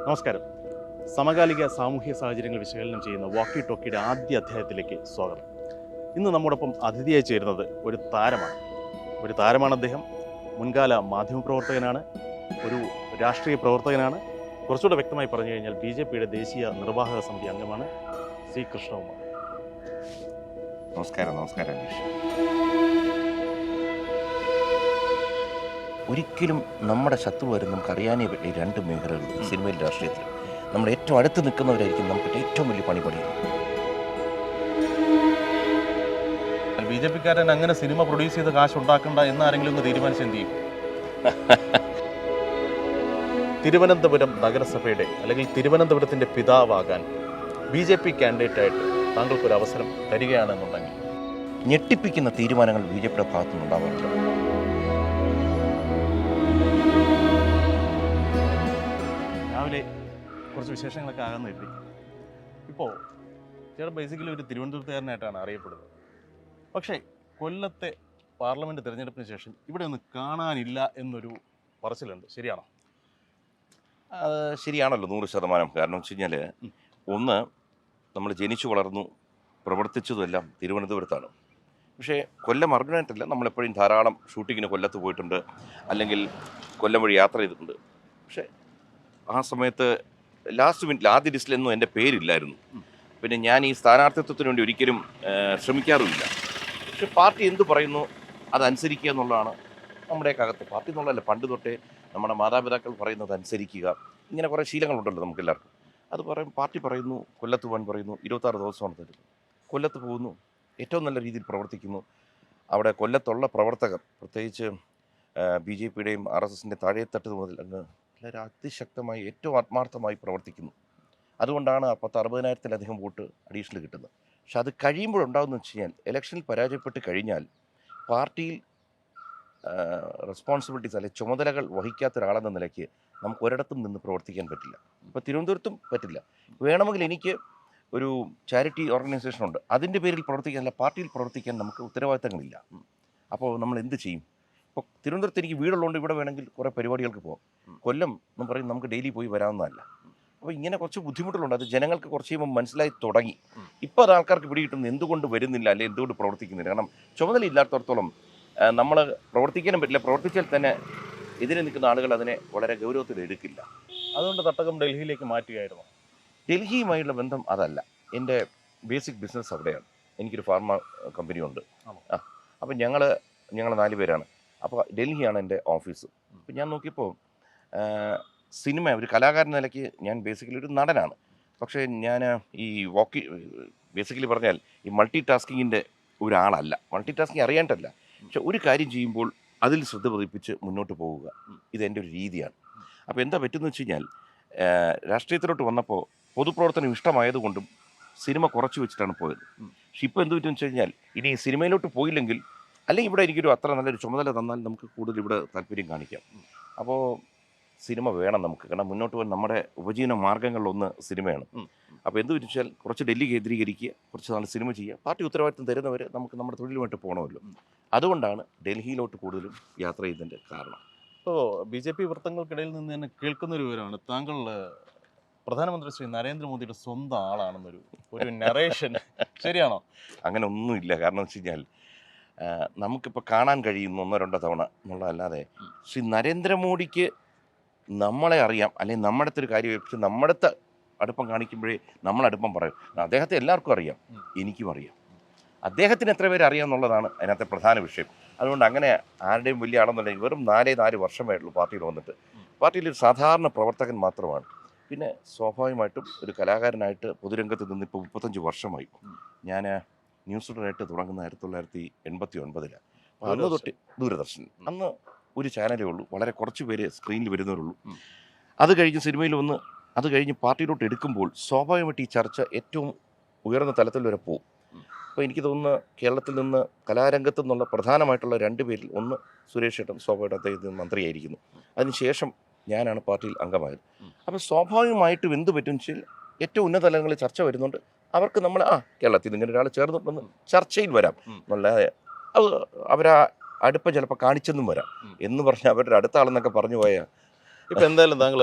നമസ്കാരം. സമകാലിക സാമൂഹ്യ സാഹചര്യങ്ങൾ വിശകലനം ചെയ്യുന്ന വാക്കി ടോക്കിയുടെ ആദ്യ അധ്യായത്തിലേക്ക് സ്വാഗതം. ഇന്ന് നമ്മോടൊപ്പം അതിഥിയായി ചേരുന്നത് ഒരു താരമാണ് അദ്ദേഹം. മുൻകാല മാധ്യമപ്രവർത്തകനാണ്, ഒരു രാഷ്ട്രീയ പ്രവർത്തകനാണ്. കുറച്ചുകൂടെ വ്യക്തമായി പറഞ്ഞു കഴിഞ്ഞാൽ BJPയുടെ ദേശീയ നിർവാഹക സമിതി അംഗമാണ് സി കൃഷ്ണകുമാർ. നമസ്കാരം. ഒരിക്കലും നമ്മുടെ ശത്രുവാരും നമുക്കറിയാനേ പറ്റിയ രണ്ട് മേഖലകൾ സിനിമയിൽ, രാഷ്ട്രീയത്തിൽ. നമ്മൾ ഏറ്റവും അടുത്ത് നിൽക്കുന്നവരായിരിക്കും നമുക്ക് ഏറ്റവും വലിയ പണി പഠിക്കുന്നത്. BJPക്കാരൻ അങ്ങനെ സിനിമ പ്രൊഡ്യൂസ് ചെയ്ത് കാശ് ഉണ്ടാക്കണ്ട എന്ന് ആരെങ്കിലും ഒന്ന് തീരുമാനിച്ച് എന്ത് ചെയ്യും? തിരുവനന്തപുരം നഗരസഭയുടെ അല്ലെങ്കിൽ തിരുവനന്തപുരത്തിൻ്റെ പിതാവാകാൻ BJP കാൻഡിഡേറ്റായിട്ട് താങ്കൾക്കൊരു അവസരം തരികയാണെന്നുണ്ടെങ്കിൽ ഞെട്ടിപ്പിക്കുന്ന തീരുമാനങ്ങൾ BJPയുടെ ഭാഗത്തുനിന്നുണ്ടാവാറുണ്ട്. രാവിലെ കുറച്ച് വിശേഷങ്ങളൊക്കെ ആകാമെന്ന് കരുതി. ഇപ്പോൾ ചേട്ടൻ ബേസിക്കലി ഒരു തിരുവനന്തപുരത്തുകാരനായിട്ടാണ് അറിയപ്പെടുന്നത്. പക്ഷേ കൊല്ലത്തെ പാർലമെൻറ്റ് തിരഞ്ഞെടുപ്പിന് ശേഷം ഇവിടെ ഒന്നും കാണാനില്ല എന്നൊരു പറച്ചിലുണ്ട്. ശരിയാണോ? അത് ശരിയാണല്ലോ, 100%. കാരണം വെച്ച് കഴിഞ്ഞാൽ, ഒന്ന്, നമ്മൾ ജനിച്ചു വളർന്നു പ്രവർത്തിച്ചതുമെല്ലാം തിരുവനന്തപുരത്താണ്. പക്ഷേ കൊല്ലം അറിഞ്ഞിട്ടില്ല. നമ്മളെപ്പോഴും ധാരാളം ഷൂട്ടിങ്ങിന് കൊല്ലത്ത് പോയിട്ടുണ്ട്, അല്ലെങ്കിൽ കൊല്ലം വഴി യാത്ര ചെയ്തിട്ടുണ്ട്. പക്ഷേ ആ സമയത്ത് ലാസ്റ്റ് മിനിറ്റിൽ ആദ്യ ലിസ്റ്റിലൊന്നും എൻ്റെ പേരില്ലായിരുന്നു. പിന്നെ ഞാൻ ഈ സ്ഥാനാർത്ഥിത്വത്തിന് വേണ്ടി ഒരിക്കലും ശ്രമിക്കാറുമില്ല. പക്ഷെ പാർട്ടി എന്തു പറയുന്നു അതനുസരിക്കുക എന്നുള്ളതാണ് നമ്മുടെയൊക്കെ അകത്ത്. പാർട്ടി എന്നുള്ളതല്ല, പണ്ട് തൊട്ടേ നമ്മുടെ മാതാപിതാക്കൾ പറയുന്നത് അനുസരിക്കുക, ഇങ്ങനെ കുറേ ശീലങ്ങളുണ്ടല്ലോ നമുക്കെല്ലാവർക്കും. അത് പറയും, പാർട്ടി പറയുന്നു, കൊല്ലത്ത് പോകാൻ പറയുന്നു, 26 ദിവസമാണ് തരുന്നത്. കൊല്ലത്ത് പോകുന്നു, ഏറ്റവും നല്ല രീതിയിൽ പ്രവർത്തിക്കുന്നു. അവിടെ കൊല്ലത്തുള്ള പ്രവർത്തകർ, പ്രത്യേകിച്ച് BJPയുടെയും RSSൻ്റെ താഴെത്തട്ട് മുതൽ അങ്ങ് വളരെ അതിശക്തമായി ഏറ്റവും ആത്മാർത്ഥമായി പ്രവർത്തിക്കുന്നു. അതുകൊണ്ടാണ് 60,000-ത്തിലധികം വോട്ട് അഡീഷണൽ കിട്ടുന്നത്. പക്ഷെ അത് കഴിയുമ്പോഴുണ്ടാകുമെന്ന് വെച്ച് കഴിഞ്ഞാൽ, ഇലക്ഷനിൽ പരാജയപ്പെട്ട് കഴിഞ്ഞാൽ പാർട്ടിയിൽ റെസ്പോൺസിബിലിറ്റീസ് അല്ലെങ്കിൽ ചുമതലകൾ വഹിക്കാത്ത ഒരാളെന്ന നിലയ്ക്ക് നമുക്ക് ഒരിടത്തും നിന്ന് പ്രവർത്തിക്കാൻ പറ്റില്ല. ഇപ്പോൾ തിരുവനന്തപുരത്തും പറ്റില്ല. വേണമെങ്കിൽ എനിക്ക് ഒരു ചാരിറ്റി ഓർഗനൈസേഷൻ ഉണ്ട്, അതിൻ്റെ പേരിൽ പ്രവർത്തിക്കാനല്ല, പാർട്ടിയിൽ പ്രവർത്തിക്കാൻ നമുക്ക് ഉത്തരവാദിത്തങ്ങളില്ല. അപ്പോൾ നമ്മൾ എന്ത് ചെയ്യും? ഇപ്പോൾ തിരുവനന്തപുരത്ത് എനിക്ക് വീടുള്ളതുകൊണ്ട് ഇവിടെ വേണമെങ്കിൽ കുറേ പരിപാടികൾക്ക് പോകാം. കൊല്ലം എന്ന് പറയും നമുക്ക് ഡെയിലി പോയി വരാവുന്നതല്ല. അപ്പോൾ ഇങ്ങനെ കുറച്ച് ബുദ്ധിമുട്ടുകളുണ്ട്. അത് ജനങ്ങൾക്ക് കുറച്ച് കഴിയുമ്പോൾ മനസ്സിലായി തുടങ്ങി. ഇപ്പോൾ അത് ആൾക്കാർക്ക് പിടികിട്ടുന്നു, എന്തുകൊണ്ട് വരുന്നില്ല, അല്ലെങ്കിൽ എന്തുകൊണ്ട് പ്രവർത്തിക്കുന്നില്ല. കാരണം ചുമതല ഇല്ലാത്തടത്തോളം നമ്മൾ പ്രവർത്തിക്കാനും പറ്റില്ല. പ്രവർത്തിച്ചാൽ തന്നെ എതിരെ നിൽക്കുന്ന ആളുകൾ അതിനെ വളരെ ഗൗരവത്തിൽ എടുക്കില്ല. അതുകൊണ്ട് തട്ടകം ഡൽഹിയിലേക്ക് മാറ്റുകയായിരുന്നു. ഡൽഹിയുമായുള്ള ബന്ധം അതല്ല. എൻ്റെ ബേസിക് ബിസിനസ് അവിടെയാണ്. എനിക്കൊരു ഫാർമ കമ്പനിയുണ്ട്. അപ്പം ഞങ്ങൾ 4 പേരാണ്. അപ്പോൾ ഡൽഹിയാണ് എൻ്റെ ഓഫീസ്. അപ്പം ഞാൻ നോക്കിയപ്പോൾ സിനിമ, ഒരു കലാകാരൻ നിലയ്ക്ക് ഞാൻ ബേസിക്കലി ഒരു നടനാണ്. പക്ഷേ ഞാൻ ഈ ബേസിക്കലി പറഞ്ഞാൽ ഈ മൾട്ടി ടാസ്കിങ്ങിൻ്റെ ഒരാളല്ല. മൾട്ടി ടാസ്കിങ് അറിയാണ്ടല്ല, പക്ഷെ ഒരു കാര്യം ചെയ്യുമ്പോൾ അതിൽ ശ്രദ്ധ പതിപ്പിച്ച് മുന്നോട്ട് പോവുക, ഇതെൻ്റെ ഒരു രീതിയാണ്. അപ്പോൾ എന്താ പറ്റുമെന്ന് വെച്ച് കഴിഞ്ഞാൽ, രാഷ്ട്രീയത്തിലോട്ട് വന്നപ്പോൾ പൊതുപ്രവർത്തനം ഇഷ്ടമായതുകൊണ്ടും സിനിമ കുറച്ച് വെച്ചിട്ടാണ് പോയത്. പക്ഷെ ഇപ്പോൾ എന്ത് പറ്റുമെന്ന് വെച്ച് കഴിഞ്ഞാൽ, ഇനി സിനിമയിലോട്ട് പോയില്ലെങ്കിൽ, അല്ലെങ്കിൽ ഇവിടെ എനിക്കൊരു അത്ര നല്ലൊരു ചുമതല തന്നാൽ നമുക്ക് കൂടുതൽ ഇവിടെ താല്പര്യം കാണിക്കാം. അപ്പോൾ സിനിമ വേണം നമുക്ക്, കാരണം മുന്നോട്ട് പോകാൻ നമ്മുടെ ഉപജീവന മാർഗ്ഗങ്ങളിലൊന്ന് സിനിമയാണ്. അപ്പോൾ എന്ത് വെച്ചാൽ കുറച്ച് ഡൽഹി കേന്ദ്രീകരിക്കുക, കുറച്ച് നാൾ സിനിമ ചെയ്യുക, പാർട്ടി ഉത്തരവാദിത്വം തരുന്നവർ നമുക്ക് നമ്മുടെ തൊഴിലുമായിട്ട് പോകണമല്ലോ. അതുകൊണ്ടാണ് ഡൽഹിയിലോട്ട് കൂടുതലും യാത്ര ചെയ്തതിൻ്റെ കാരണം. ഇപ്പോൾ BJP വൃത്തങ്ങൾക്കിടയിൽ നിന്ന് തന്നെ കേൾക്കുന്നൊരു വിവരമാണ്, താങ്കൾ പ്രധാനമന്ത്രി ശ്രീ നരേന്ദ്രമോദിയുടെ സ്വന്തം ആളാണെന്നൊരു നറേഷൻ. ശരിയാണോ? അങ്ങനെ ഒന്നുമില്ല. കാരണം വെച്ച് കഴിഞ്ഞാൽ, നമുക്കിപ്പോൾ കാണാൻ കഴിയുന്ന 1-2 തവണ എന്നുള്ളതല്ലാതെ ശ്രീ നരേന്ദ്രമോദിക്ക് നമ്മളെ അറിയാം, അല്ലെങ്കിൽ നമ്മുടെ അടുത്തൊരു കാര്യം, പക്ഷെ നമ്മുടെ അടുത്ത് അടുപ്പം കാണിക്കുമ്പോഴേ നമ്മളടുപ്പം പറയും. അദ്ദേഹത്തെ എല്ലാവർക്കും അറിയാം, എനിക്കും അറിയാം. അദ്ദേഹത്തിന് എത്ര പേര് അറിയാം എന്നുള്ളതാണ് അതിനകത്തെ പ്രധാന വിഷയം. അതുകൊണ്ട് അങ്ങനെ ആരുടെയും വലിയ ആളെന്നുണ്ടെങ്കിൽ വെറും 4 വർഷമായിട്ടുള്ളൂ പാർട്ടിയിൽ വന്നിട്ട്. പാർട്ടിയിലൊരു സാധാരണ പ്രവർത്തകൻ മാത്രമാണ്. പിന്നെ സ്വാഭാവികമായിട്ടും ഒരു കലാകാരനായിട്ട് പൊതുരംഗത്ത് നിന്ന് ഇപ്പോൾ 35 വർഷമായി. ഞാൻ ന്യൂസ് റീഡറായിട്ട് തുടങ്ങുന്ന 1989. അന്ന് തൊട്ട് ദൂരദർശൻ, അന്ന് ഒരു ചാനലേ ഉള്ളൂ, വളരെ കുറച്ച് പേര് സ്ക്രീനിൽ വരുന്നവരുള്ളൂ. അത് കഴിഞ്ഞ് സിനിമയിൽ വന്ന്, അത് കഴിഞ്ഞ് പാർട്ടിയിലോട്ട് എടുക്കുമ്പോൾ സ്വാഭാവികമായിട്ട് ഈ ചർച്ച ഏറ്റവും ഉയർന്ന തലത്തിൽ വരെ പോകും. അപ്പോൾ എനിക്ക് തോന്നുന്നു, കേരളത്തിൽ നിന്ന് കലാരംഗത്തു നിന്നുള്ള പ്രധാനമായിട്ടുള്ള 2 പേരിൽ ഒന്ന് സുരേഷ് ഏട്ടൻ, സ്വാഭാവികമായിട്ട് അദ്ദേഹത്തിന് മന്ത്രിയായിരിക്കുന്നു. അതിനുശേഷം ഞാനാണ് പാർട്ടിയിൽ അംഗമായത്. അപ്പോൾ സ്വാഭാവികമായിട്ടും എന്ത് പറ്റും വെച്ചാൽ, ഏറ്റവും ഉന്നത തലങ്ങളിൽ ചർച്ച വരുന്നുണ്ട്. അവർക്ക് നമ്മൾ കേരളത്തിൽ ഇങ്ങനെ ഒരാൾ ചേർന്നിട്ടുണ്ടെന്ന് ചർച്ചയിൽ വരാം എന്നുള്ള, അവരാ അടുപ്പം ചിലപ്പോൾ കാണിച്ചെന്നും വരാം എന്ന് പറഞ്ഞാൽ അവരുടെ അടുത്ത ആളെന്നൊക്കെ പറഞ്ഞു പോയാൽ ഇപ്പം എന്തായാലും താങ്കൾ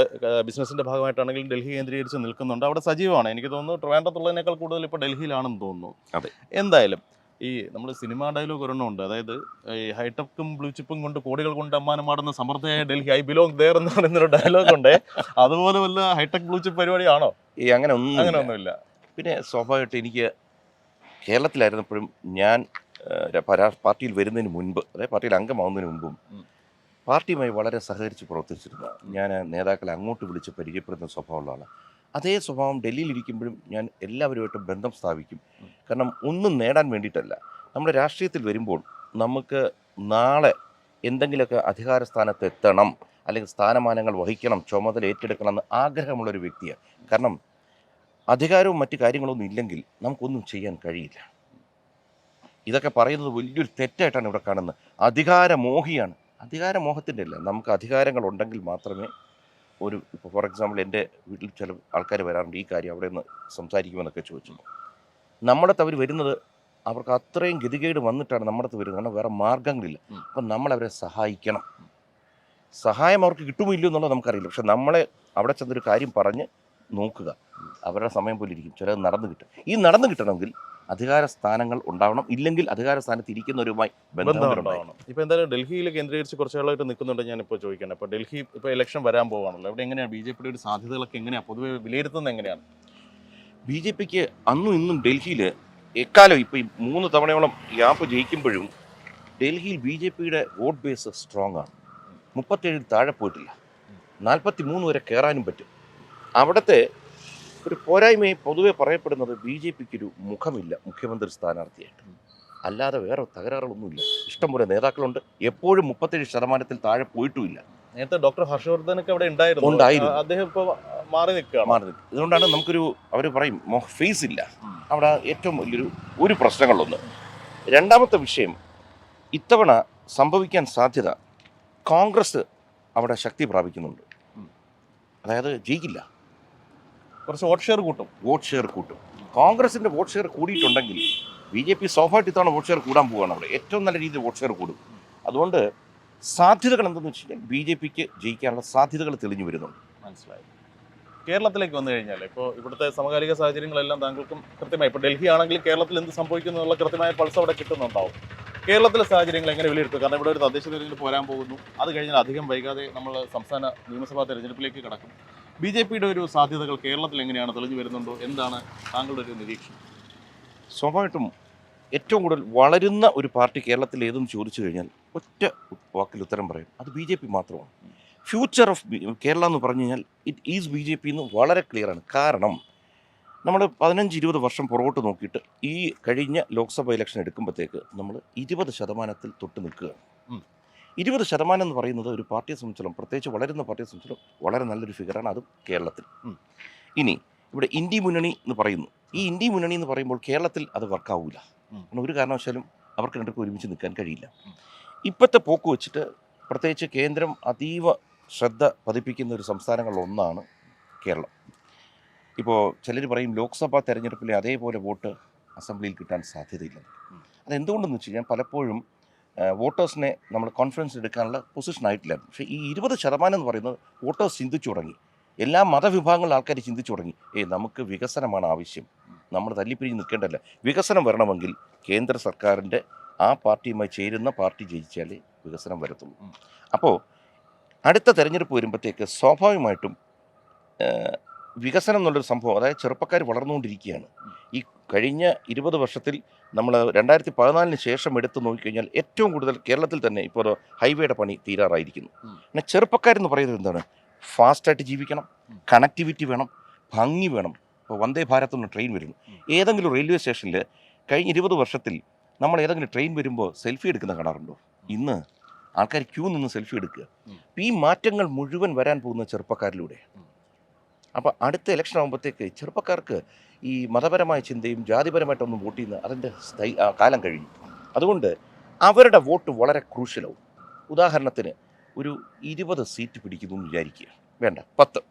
ബിസിനസിൻ്റെ ഭാഗമായിട്ടാണെങ്കിലും ഡൽഹി കേന്ദ്രീകരിച്ച് നിൽക്കുന്നുണ്ട്. അവിടെ സജീവമാണ്. എനിക്ക് തോന്നുന്നു ട്രിവാൻഡ്രത്തുള്ളതിനേക്കാൾ കൂടുതൽ ഇപ്പോൾ ഡൽഹിയിലാണെന്ന് തോന്നുന്നു. അതെ. എന്തായാലും ഈ നമ്മൾ സിനിമാ ഡയലോഗ് ഒരെണ്ണമുണ്ട്. അതായത് ഈ ഹൈടെക്കും ബ്ലൂ ചിപ്പും കൊണ്ട് കോടികൾ കൊണ്ട് അമ്മാനമാടുന്ന സമൃദ്ധയായ ഡൽഹി, ഐ ബിലോങ് ദേർ എന്ന് പറയുന്നൊരു ഡയലോഗുണ്ട്. അതുപോലെ വല്ല ഹൈടെക് ബ്ലൂ ചിപ്പ് പരിപാടിയാണോ? അങ്ങനെ ഒന്നുമില്ല. പിന്നെ സ്വാഭാവികമായിട്ട് എനിക്ക് കേരളത്തിലായിരുന്നപ്പോഴും ഞാൻ പാർട്ടിയിൽ വരുന്നതിന് മുൻപ്, അതായത് പാർട്ടിയിൽ അംഗമാവുന്നതിന് മുമ്പും പാർട്ടിയുമായി വളരെ സഹകരിച്ച് പ്രവർത്തിച്ചിരുന്നു. ഞാൻ നേതാക്കളെ അങ്ങോട്ട് വിളിച്ച് പരിചയപ്പെടുന്ന സ്വഭാവമുള്ള ആളാണ്. അതേ സ്വഭാവം ഡൽഹിയിലിരിക്കുമ്പോഴും ഞാൻ എല്ലാവരുമായിട്ടും ബന്ധം സ്ഥാപിക്കും. കാരണം ഒന്നും നേടാൻ വേണ്ടിയിട്ടല്ല. നമ്മുടെ രാഷ്ട്രീയത്തിൽ വരുമ്പോൾ നമുക്ക് നാളെ എന്തെങ്കിലുമൊക്കെ അധികാര സ്ഥാനത്ത് എത്തണം, അല്ലെങ്കിൽ സ്ഥാനമാനങ്ങൾ വഹിക്കണം, ചുമതല ഏറ്റെടുക്കണം എന്ന് ആഗ്രഹമുള്ളൊരു വ്യക്തിയാണ്. കാരണം അധികാരവും മറ്റു കാര്യങ്ങളൊന്നും ഇല്ലെങ്കിൽ നമുക്കൊന്നും ചെയ്യാൻ കഴിയില്ല. ഇതൊക്കെ പറയുന്നത് വലിയൊരു തെറ്റായിട്ടാണ് ഇവിടെ കാണുന്നത്. അധികാരമോഹിയാണ്. അധികാരമോഹത്തിൻ്റെ അല്ല, നമുക്ക് അധികാരങ്ങളുണ്ടെങ്കിൽ മാത്രമേ ഇപ്പോൾ ഫോർ എക്സാമ്പിൾ എൻ്റെ വീട്ടിൽ ചില ആൾക്കാർ വരാറുണ്ട്, ഈ കാര്യം അവിടെ നിന്ന് സംസാരിക്കുമെന്നൊക്കെ ചോദിച്ചു. നമ്മുടെ അവർ വരുന്നത് അവർക്ക് അത്രയും ഗതികേട് വന്നിട്ടാണ് നമ്മുടെ വരുന്നത്. കാരണം വേറെ മാർഗങ്ങളില്ല. അപ്പം നമ്മളവരെ സഹായിക്കണം. സഹായം അവർക്ക് കിട്ടുമോ ഇല്ലയോ എന്നുള്ളത് നമുക്കറിയില്ല. പക്ഷെ നമ്മളെ അവിടെ ചെന്നൊരു കാര്യം പറഞ്ഞ് നോക്കുക, അവരുടെ സമയം പോലെ ഇരിക്കും. ചിലത് നടന്നു കിട്ടും. ഈ നടന്നു കിട്ടണമെങ്കിൽ അധികാര സ്ഥാനങ്ങൾ ഉണ്ടാവണം. ഇല്ലെങ്കിൽ അധികാര സ്ഥാനത്ത് ഇരിക്കുന്നവരുമായി ബന്ധമുണ്ടാവണം. ഇപ്പോൾ എന്തായാലും ഡൽഹിയിൽ കേന്ദ്രീകരിച്ച് കുറച്ച് ആളായിട്ട് നിൽക്കുന്നുണ്ട്. ഞാനിപ്പോൾ ചോദിക്കണം, ഇപ്പോൾ ഡൽഹി ഇപ്പോൾ ഇലക്ഷൻ വരാൻ പോവുകയാണല്ലോ, അവിടെ എങ്ങനെയാണ് BJPയുടെ ഒരു സാധ്യതകളൊക്കെ എങ്ങനെയാണ് പൊതുവെ വിലയിരുത്തുന്നത്? എങ്ങനെയാണ് BJPക്ക് അന്നും ഇന്നും ഡൽഹിയിൽ എക്കാലം ഇപ്പോൾ ഈ 3 തവണയോളം യാപ്പ് ജയിക്കുമ്പോഴും ഡൽഹിയിൽ BJPയുടെ വോട്ട് ബേസ് സ്ട്രോങ് ആണ്. 37 താഴെ പോയിട്ടില്ല. 43 വരെ കയറാനും പറ്റും. അവിടുത്തെ ഒരു പോരായ്മയെ പൊതുവെ പറയപ്പെടുന്നത് BJPക്ക് ഒരു മുഖമില്ല മുഖ്യമന്ത്രി സ്ഥാനാർത്ഥിയായിട്ട്. അല്ലാതെ വേറെ തകരാറുകളൊന്നുമില്ല. ഇഷ്ടംപോലെ നേതാക്കളുണ്ട്. എപ്പോഴും 37% താഴെ പോയിട്ടുമില്ല. നേരത്തെ ഡോക്ടർ ഹർഷവർദ്ധനൊക്കെ അവിടെ ഉണ്ടായിരുന്നു. അദ്ദേഹം ഇപ്പോൾ മാറി നിൽക്കുക. ഇതുകൊണ്ടാണ് നമുക്കൊരു അവർ പറയും ഫേസ് ഇല്ല. അവിടെ ഏറ്റവും വലിയൊരു പ്രശ്നങ്ങളൊന്ന്. രണ്ടാമത്തെ വിഷയം, ഇത്തവണ സംഭവിക്കാൻ സാധ്യത കോൺഗ്രസ് അവിടെ ശക്തി പ്രാപിക്കുന്നുണ്ട്. അതായത് ജയിക്കില്ല, കുറച്ച് വോട്ട് ഷെയർ കൂട്ടും. കോൺഗ്രസിൻ്റെ വോട്ട് ഷെയർ കൂടിയിട്ടുണ്ടെങ്കിൽ BJP സ്വാഭാവികമായിട്ട് ഇത്തവണ വോട്ട് ഷെയർ കൂടാൻ പോവുകയാണ്. അവിടെ ഏറ്റവും നല്ല രീതിയിൽ വോട്ട് ഷെയർ കൂടും. അതുകൊണ്ട് സാധ്യതകൾ എന്തെന്ന് വെച്ച് കഴിഞ്ഞാൽ BJPക്ക് ജയിക്കാനുള്ള സാധ്യതകൾ തെളിഞ്ഞു വരുന്നുണ്ട്. മനസ്സിലായി. കേരളത്തിലേക്ക് വന്നു കഴിഞ്ഞാൽ ഇപ്പോൾ ഇവിടുത്തെ സമകാലിക സാഹചര്യങ്ങളെല്ലാം താങ്കൾക്കും കൃത്യമായി, ഇപ്പോൾ ഡൽഹി ആണെങ്കിൽ കേരളത്തിൽ എന്ത് സംഭവിക്കുന്നു എന്നുള്ള കൃത്യമായ പൾസ് അവിടെ കിട്ടുന്നുണ്ടാവും. കേരളത്തിലെ സാഹചര്യങ്ങൾ എങ്ങനെ വിലയിരുത്തും? കാരണം ഇവിടെ ഒരു തദ്ദേശ തെരഞ്ഞെടുപ്പ് വരാൻ പോകുന്നു. അത് കഴിഞ്ഞാൽ അധികം വൈകാതെ നമ്മൾ സംസ്ഥാന നിയമസഭാ തെരഞ്ഞെടുപ്പിലേക്ക് കടക്കും. BJPയുടെ ഒരു സാധ്യതകൾ കേരളത്തിൽ എങ്ങനെയാണ് തെളിഞ്ഞു വരുന്നുണ്ടോ? എന്താണ് താങ്കളുടെ ഒരു നിരീക്ഷണം? സ്വാഭാവികമായിട്ടും ഏറ്റവും കൂടുതൽ വളരുന്ന ഒരു പാർട്ടി കേരളത്തിൽ ഏതെന്ന് ചോദിച്ചു കഴിഞ്ഞാൽ ഒറ്റ വാക്കിൽ ഉത്തരം പറയും, അത് BJP മാത്രമാണ്. ഫ്യൂച്ചർ ഓഫ് കേരള എന്ന് പറഞ്ഞു കഴിഞ്ഞാൽ ഇറ്റ് ഈസ് BJP എന്ന് വളരെ ക്ലിയറാണ്. കാരണം നമ്മൾ 15-20 വർഷം പുറകോട്ട് നോക്കിയിട്ട് ഈ കഴിഞ്ഞ ലോക്സഭ ഇലക്ഷൻ എടുക്കുമ്പോഴത്തേക്ക് നമ്മൾ 20% തൊട്ട് നിൽക്കുകയാണ്. 20% എന്ന് പറയുന്നത് ഒരു പാർട്ടിയെ സംബന്ധിച്ചിടത്തോളം, പ്രത്യേകിച്ച് വളരുന്ന പാർട്ടിയെ സംബന്ധിച്ചിടത്തോളം വളരെ നല്ലൊരു ഫിഗറാണ്. അത് കേരളത്തിൽ. ഇനി ഇവിടെ ഇന്ത്യ മുന്നണി എന്ന് പറയുന്നു. ഈ ഇന്ത്യ മുന്നണി എന്ന് പറയുമ്പോൾ കേരളത്തിൽ അത് വർക്കാവില്ല. ഒരു കാരണവശാലും അവർക്ക് രണ്ടുപേർക്കും ഒരുമിച്ച് നിൽക്കാൻ കഴിയില്ല. ഇപ്പോഴത്തെ പോക്ക് വെച്ചിട്ട് പ്രത്യേകിച്ച് കേന്ദ്രം അതീവ ശ്രദ്ധ പതിപ്പിക്കുന്ന ഒരു സംസ്ഥാനങ്ങളിലൊന്നാണ് കേരളം. ഇപ്പോൾ ചിലർ പറയും ലോക്സഭാ തെരഞ്ഞെടുപ്പിലെ അതേപോലെ വോട്ട് അസംബ്ലിയിൽ കിട്ടാൻ സാധ്യതയില്ല. അതെന്തുകൊണ്ടെന്ന് വെച്ച് കഴിഞ്ഞാൽ പലപ്പോഴും വോട്ടേഴ്സിനെ നമ്മൾ കോൺഫിഡൻസ് എടുക്കാനുള്ള പൊസിഷൻ ആയിട്ടില്ലായിരുന്നു. പക്ഷേ ഈ 20% എന്ന് പറയുന്നത് വോട്ടേഴ്സ് ചിന്തിച്ചു തുടങ്ങി. എല്ലാ മതവിഭാഗങ്ങളിലും ആൾക്കാർ ചിന്തിച്ചു തുടങ്ങി, നമുക്ക് വികസനമാണ് ആവശ്യം, നമ്മൾ തല്ലിപ്പിരിഞ്ഞ് നിൽക്കേണ്ടല്ല. വികസനം വരണമെങ്കിൽ കേന്ദ്ര സർക്കാരിൻ്റെ ആ പാർട്ടിയുമായി ചേരുന്ന പാർട്ടി ജയിച്ചാലേ വികസനം വരത്തുള്ളൂ. അപ്പോൾ അടുത്ത തെരഞ്ഞെടുപ്പ് വരുമ്പോഴത്തേക്ക് സ്വാഭാവികമായിട്ടും വികസനം എന്നുള്ളൊരു സംഭവം, അതായത് ചെറുപ്പക്കാർ വളർന്നുകൊണ്ടിരിക്കുകയാണ്. ഈ കഴിഞ്ഞ 20 വർഷത്തിൽ നമ്മൾ 2014 ശേഷം എടുത്ത് നോക്കിക്കഴിഞ്ഞാൽ ഏറ്റവും കൂടുതൽ കേരളത്തിൽ തന്നെ ഇപ്പോൾ ഹൈവേയുടെ പണി തീരാറായിരിക്കുന്നു. പിന്നെ ചെറുപ്പക്കാരെന്ന് പറയുന്നത് എന്താണ്? ഫാസ്റ്റായിട്ട് ജീവിക്കണം, കണക്ടിവിറ്റി വേണം, ഭംഗി വേണം. ഇപ്പോൾ വന്ദേ ഭാരത് എന്ന ട്രെയിൻ വരുന്നു. ഏതെങ്കിലും റെയിൽവേ സ്റ്റേഷനിൽ കഴിഞ്ഞ 20 വർഷത്തിൽ നമ്മൾ ഏതെങ്കിലും ട്രെയിൻ വരുമ്പോൾ സെൽഫി എടുക്കുന്ന കാണാറുണ്ടോ? ഇന്ന് ആൾക്കാർ ക്യൂ നിന്ന് സെൽഫി എടുക്കുക. ഈ മാറ്റങ്ങൾ മുഴുവൻ വരാൻ പോകുന്ന ചെറുപ്പക്കാരിലൂടെ. അപ്പോൾ അടുത്ത ഇലക്ഷൻ ആകുമ്പോഴത്തേക്ക് ചെറുപ്പക്കാർക്ക് ഈ മതപരമായ ചിന്തയും ജാതിപരമായിട്ടൊന്നും വോട്ട് ചെയ്യുന്ന അതിൻ്റെ കാലം കഴിഞ്ഞു. അതുകൊണ്ട് അവരുടെ വോട്ട് വളരെ ക്രൂഷ്യലാവും. ഉദാഹരണത്തിന് ഒരു 20 സീറ്റ് പിടിക്കുന്നു എന്ന് വിചാരിക്കുക, വേണ്ട 10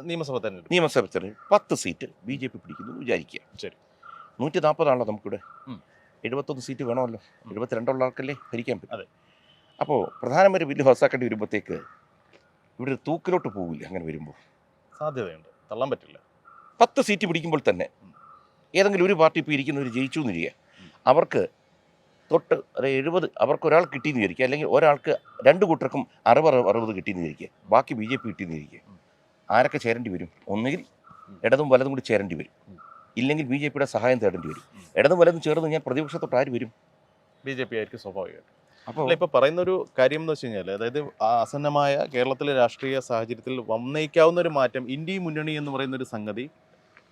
നിയമസഭ തെരഞ്ഞെടുപ്പ് 10 സീറ്റ് BJP പിടിക്കുന്നു എന്ന് വിചാരിക്കുക. ശരി, 140 ആണല്ലോ നമുക്കിവിടെ. 71 സീറ്റ് വേണമല്ലോ. 72 ആൾക്കല്ലേ ഭരിക്കാൻ പറ്റും. അപ്പോൾ പ്രധാനമന്ത്രി ബില്ല് പാസ്സാക്കേണ്ടി വരുമ്പോഴത്തേക്ക് ഇവിടെ ഒരു തൂക്കിലോട്ട് പോകില്ല അങ്ങനെ വരുമ്പോൾ. സാധ്യതയുണ്ട്, തള്ളാൻ പറ്റില്ല. 10 സീറ്റ് പിടിക്കുമ്പോൾ തന്നെ ഏതെങ്കിലും ഒരു പാർട്ടി ഇപ്പോൾ ഇരിക്കുന്നവർ ജയിച്ചു എന്നിരിക്കുക, അവർക്ക് തൊട്ട് 70 അവർക്ക് ഒരാൾ കിട്ടിയെന്ന് വിചാരിക്കുക, അല്ലെങ്കിൽ ഒരാൾക്ക് 2 കൂട്ടർക്കും 60 കിട്ടിയെന്ന് വിചാരിക്കുക, ബാക്കി BJP കിട്ടിയെന്ന് വിചാരിക്കുക. ആരൊക്കെ ചേരേണ്ടി വരും? ഒന്നുകിൽ ഇടതും വലതും കൂടി ചേരേണ്ടി വരും, ഇല്ലെങ്കിൽ BJPയുടെ സഹായം തേടേണ്ടി വരും. ഇടതും വലതും ചേർന്ന് ഞാൻ പ്രതിപക്ഷത്തോട്ട് ആര് വരും? BJP ആയിരിക്കും സ്വാഭാവികമായിട്ട്. അപ്പോൾ ഇപ്പോൾ പറയുന്ന ഒരു കാര്യം എന്ന് വെച്ച് കഴിഞ്ഞാൽ, അതായത് ആസന്നമായ കേരളത്തിലെ രാഷ്ട്രീയ സാഹചര്യത്തിൽ വന്നേക്കാവുന്ന ഒരു മാറ്റം, ഇന്ത്യ മുന്നണി എന്ന് പറയുന്ന ഒരു സംഗതി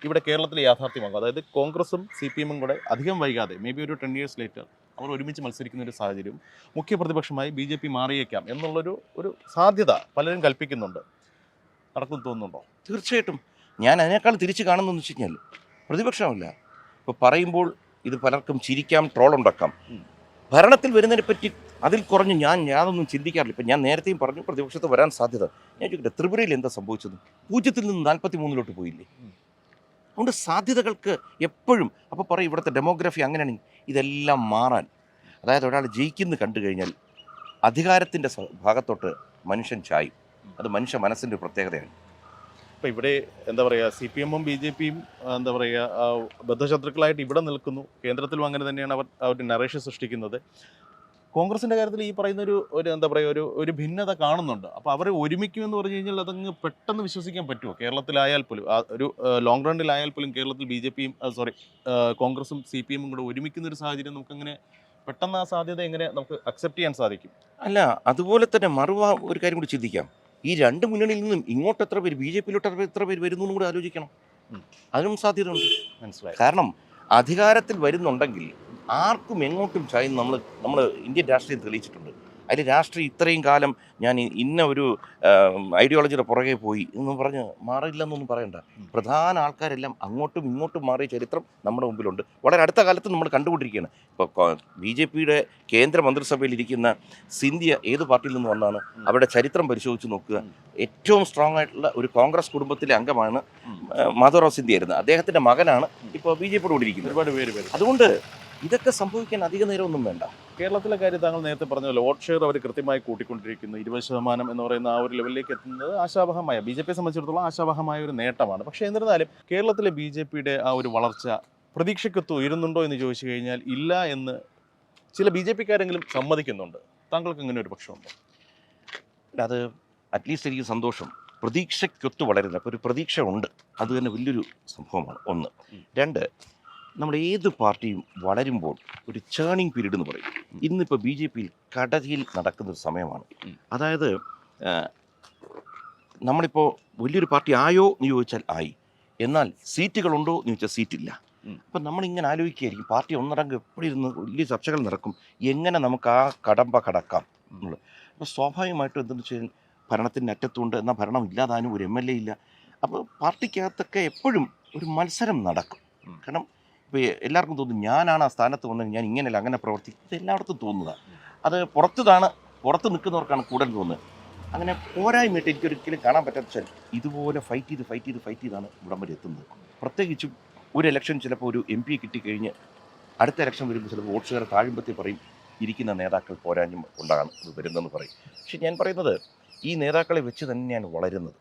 ഇവിടെ കേരളത്തിൽ യാഥാർത്ഥ്യമാകും. അതായത് കോൺഗ്രസും CPM കൂടെ അധികം വൈകാതെ, മേ ബി ഒരു 10 years ലേറ്റർ അവർ ഒരുമിച്ച് മത്സരിക്കുന്ന ഒരു സാഹചര്യം, മുഖ്യ പ്രതിപക്ഷമായി BJP മാറിയേക്കാം എന്നുള്ളൊരു സാധ്യത പലരും കൽപ്പിക്കുന്നുണ്ട്. നടക്കും തോന്നുന്നുണ്ടോ? തീർച്ചയായിട്ടും ഞാൻ അതിനേക്കാൾ തിരിച്ച് കാണുന്നതെന്ന് വെച്ച് കഴിഞ്ഞാൽ പ്രതിപക്ഷമല്ല. ഇപ്പോൾ പറയുമ്പോൾ ഇത് പലർക്കും ചിരിക്കാം, ട്രോളുണ്ടാക്കാം. ഭരണത്തിൽ വരുന്നതിനെ പറ്റി അതിൽ കുറഞ്ഞ് യാതൊന്നും ചിന്തിക്കാറില്ല. ഇപ്പം ഞാൻ നേരത്തെയും പറഞ്ഞു പ്രതിപക്ഷത്ത് വരാൻ സാധ്യത. ഞാൻ ചോദിക്കട്ടെ, ത്രിപുരയിൽ എന്താ സംഭവിച്ചത്? 0-ൽ നിന്ന് 43-ലോട്ട് പോയില്ലേ? അതുകൊണ്ട് സാധ്യതകൾക്ക് എപ്പോഴും, അപ്പോൾ പറയും ഇവിടുത്തെ ഡെമോഗ്രഫി അങ്ങനെയാണെങ്കിൽ ഇതെല്ലാം മാറാൻ, അതായത് ഒരാൾ ജയിക്കുന്നു കണ്ടു കഴിഞ്ഞാൽ അധികാരത്തിൻ്റെ ഭാഗത്തോട്ട് മനുഷ്യൻ ചായും. അത് മനുഷ്യ മനസ്സിൻ്റെ പ്രത്യേകതയാണ്. ഇപ്പോൾ ഇവിടെ എന്താ പറയുക, CPM-ഉം BJP-യും എന്താ പറയുക ബദ്ധശത്രുക്കളായിട്ട് ഇവിടെ നിൽക്കുന്നു. കേന്ദ്രത്തിലും അങ്ങനെ തന്നെയാണ് അവർ നറേഷൻ സൃഷ്ടിക്കുന്നത്. കോൺഗ്രസിൻ്റെ കാര്യത്തിൽ ഈ പറയുന്ന ഒരു എന്താ പറയുക ഒരു ഭിന്നത കാണുന്നുണ്ട്. അപ്പോൾ അവർ ഒരുമിക്കുമെന്ന് പറഞ്ഞു കഴിഞ്ഞാൽ അതങ്ങ് പെട്ടെന്ന് വിശ്വസിക്കാൻ പറ്റുമോ? കേരളത്തിലായാൽ പോലും ഒരു ലോങ് റണ്ണിലായാൽ പോലും കേരളത്തിൽ BJP-യും കോൺഗ്രസും CPM-ഉം കൂടെ ഒരുമിക്കുന്ന ഒരു സാഹചര്യം നമുക്കങ്ങനെ പെട്ടെന്ന് ആ സാധ്യത എങ്ങനെ നമുക്ക് അക്സെപ്റ്റ് ചെയ്യാൻ സാധിക്കും? അല്ല, അതുപോലെ തന്നെ ഒരു കാര്യം കൂടി ചിന്തിക്കാം. ഈ 2 മുന്നണിയിൽ നിന്നും ഇങ്ങോട്ട് എത്ര പേര്, BJP-യിലോട്ട് എത്ര പേര് വരുന്നു എന്നും കൂടി ആലോചിക്കണം. അതിനും സാധ്യതയുണ്ട്. മനസ്സിലായി. കാരണം അധികാരത്തിൽ വരുന്നുണ്ടെങ്കിൽ ആർക്കും എങ്ങോട്ടും ചായും നമ്മൾ ഇന്ത്യൻ രാഷ്ട്രീയം തെളിയിച്ചിട്ടുണ്ട്. അതിൽ രാഷ്ട്രീയം ഇത്രയും കാലം ഞാൻ ഇന്ന ഒരു ഐഡിയോളജിയുടെ പുറകെ പോയി എന്ന് പറഞ്ഞ് മാറില്ലെന്നൊന്നും പറയണ്ട. പ്രധാന ആൾക്കാരെല്ലാം അങ്ങോട്ടും ഇങ്ങോട്ടും മാറിയ ചരിത്രം നമ്മുടെ മുമ്പിലുണ്ട്. വളരെ അടുത്ത കാലത്ത് നമ്മൾ കണ്ടുകൊണ്ടിരിക്കുകയാണ്. ഇപ്പോൾ BJP-യുടെ കേന്ദ്ര മന്ത്രിസഭയിൽ ഇരിക്കുന്ന സിന്ധ്യ ഏത് പാർട്ടിയിൽ നിന്ന് വന്നാണ്? അവരുടെ ചരിത്രം പരിശോധിച്ച് നോക്കുക. ഏറ്റവും സ്ട്രോങ് ആയിട്ടുള്ള ഒരു കോൺഗ്രസ് കുടുംബത്തിലെ അംഗമാണ് മാധവറാവ് സിന്ധ്യ ആയിരുന്നത്. അദ്ദേഹത്തിൻ്റെ മകനാണ് ഇപ്പോൾ BJP-യോട് കൂടി ഇരിക്കുന്നത്. ഒരുപാട് പേര്. അതുകൊണ്ട് ഇതൊക്കെ സംഭവിക്കാൻ അധിക നേരമൊന്നും വേണ്ട. കേരളത്തിലെ കാര്യം താങ്കൾ നേരത്തെ പറഞ്ഞല്ലോ, വോട്ട് ഷെയർ അവർ കൃത്യമായി കൂട്ടിക്കൊണ്ടിരിക്കുന്നു. 20% എന്ന് പറയുന്ന ആ ഒരു ലെവലിലേക്ക് എത്തുന്നത് ആശാവഹമായ, BJP-യെ സംബന്ധിച്ചിടത്തോളം ആശാവഹമായ ഒരു നേട്ടമാണ്. പക്ഷേ എന്നിരുന്നാലും കേരളത്തിലെ BJP-യുടെ ആ ഒരു വളർച്ച പ്രതീക്ഷയ്ക്കൊത്ത് ഉയരുന്നുണ്ടോ എന്ന് ചോദിച്ചു കഴിഞ്ഞാൽ ഇല്ല എന്ന് ചില BJP-ക്കാരെങ്കിലും സമ്മതിക്കുന്നുണ്ട്. താങ്കൾക്ക് ഇങ്ങനെ ഒരു പക്ഷമുണ്ടോ? അത് അറ്റ്ലീസ്റ്റ് എനിക്ക് സന്തോഷം. പ്രതീക്ഷയ്ക്കൊത്ത് വളരുന്ന അപ്പോൾ ഒരു പ്രതീക്ഷ ഉണ്ട്, അത് തന്നെ വലിയൊരു സംഭവമാണ്. 1. 2, നമ്മൾ ഏത് പാർട്ടിയും വളരുമ്പോൾ ഒരു ചേണിങ് പീരീഡ് എന്ന് പറയും. ഇന്നിപ്പോൾ BJP-യിൽ കടയിൽ നടക്കുന്നൊരു സമയമാണ്. അതായത് നമ്മളിപ്പോൾ വലിയൊരു പാർട്ടി ആയോ എന്ന് ചോദിച്ചാൽ ആയി, എന്നാൽ സീറ്റുകളുണ്ടോ എന്ന് ചോദിച്ചാൽ സീറ്റില്ല. അപ്പം നമ്മളിങ്ങനെ ആലോചിക്കുകയായിരിക്കും, പാർട്ടി ഒന്നടങ്ക് എപ്പോഴും ഇരുന്ന് വലിയ ചർച്ചകൾ നടക്കും, എങ്ങനെ നമുക്ക് ആ കടമ്പ കടക്കാം എന്നുള്ളത്. അപ്പോൾ സ്വാഭാവികമായിട്ടും എന്തെന്ന് വെച്ച് കഴിഞ്ഞാൽ ഭരണത്തിൻ്റെ അറ്റത്തുണ്ട്, എന്നാൽ ഭരണം ഇല്ലാതാനും ഒരു MLA ഇല്ല. അപ്പോൾ പാർട്ടിക്കകത്തൊക്കെ എപ്പോഴും ഒരു മത്സരം നടക്കും. കാരണം ഇപ്പോൾ എല്ലാവർക്കും തോന്നും ഞാനാണ് ആ സ്ഥാനത്ത് വന്നത്, ഞാൻ ഇങ്ങനെയല്ല അങ്ങനെ പ്രവർത്തിക്കും. ഇത് എല്ലായിടത്തും തോന്നുന്നതാണ്. അത് പുറത്ത് നിൽക്കുന്നവർക്കാണ് കൂടുതൽ തോന്നുന്നത്. അങ്ങനെ പോരായ്മയിട്ട് എനിക്കൊരിക്കലും കാണാൻ പറ്റാത്ത വെച്ചാൽ ഇതുപോലെ ഫൈറ്റ് ചെയ്താണ് ഇവിടം വരെ എത്തുന്നത്. പ്രത്യേകിച്ചും ഒരു ഇലക്ഷൻ ചിലപ്പോൾ ഒരു MP കിട്ടിക്കഴിഞ്ഞ് അടുത്ത ഇലക്ഷൻ വരുമ്പോൾ ചിലപ്പോൾ വോട്ട് ഷെയർ താഴുമ്പത്തിൽ പറയും ഇരിക്കുന്ന നേതാക്കൾ പോരാഞ്ഞും കൊണ്ടാണ് ഇത് വരുന്നതെന്ന് പറയും. പക്ഷെ ഞാൻ പറയുന്നത് ഈ നേതാക്കളെ വെച്ച് തന്നെയാണ് വളരുന്നത്.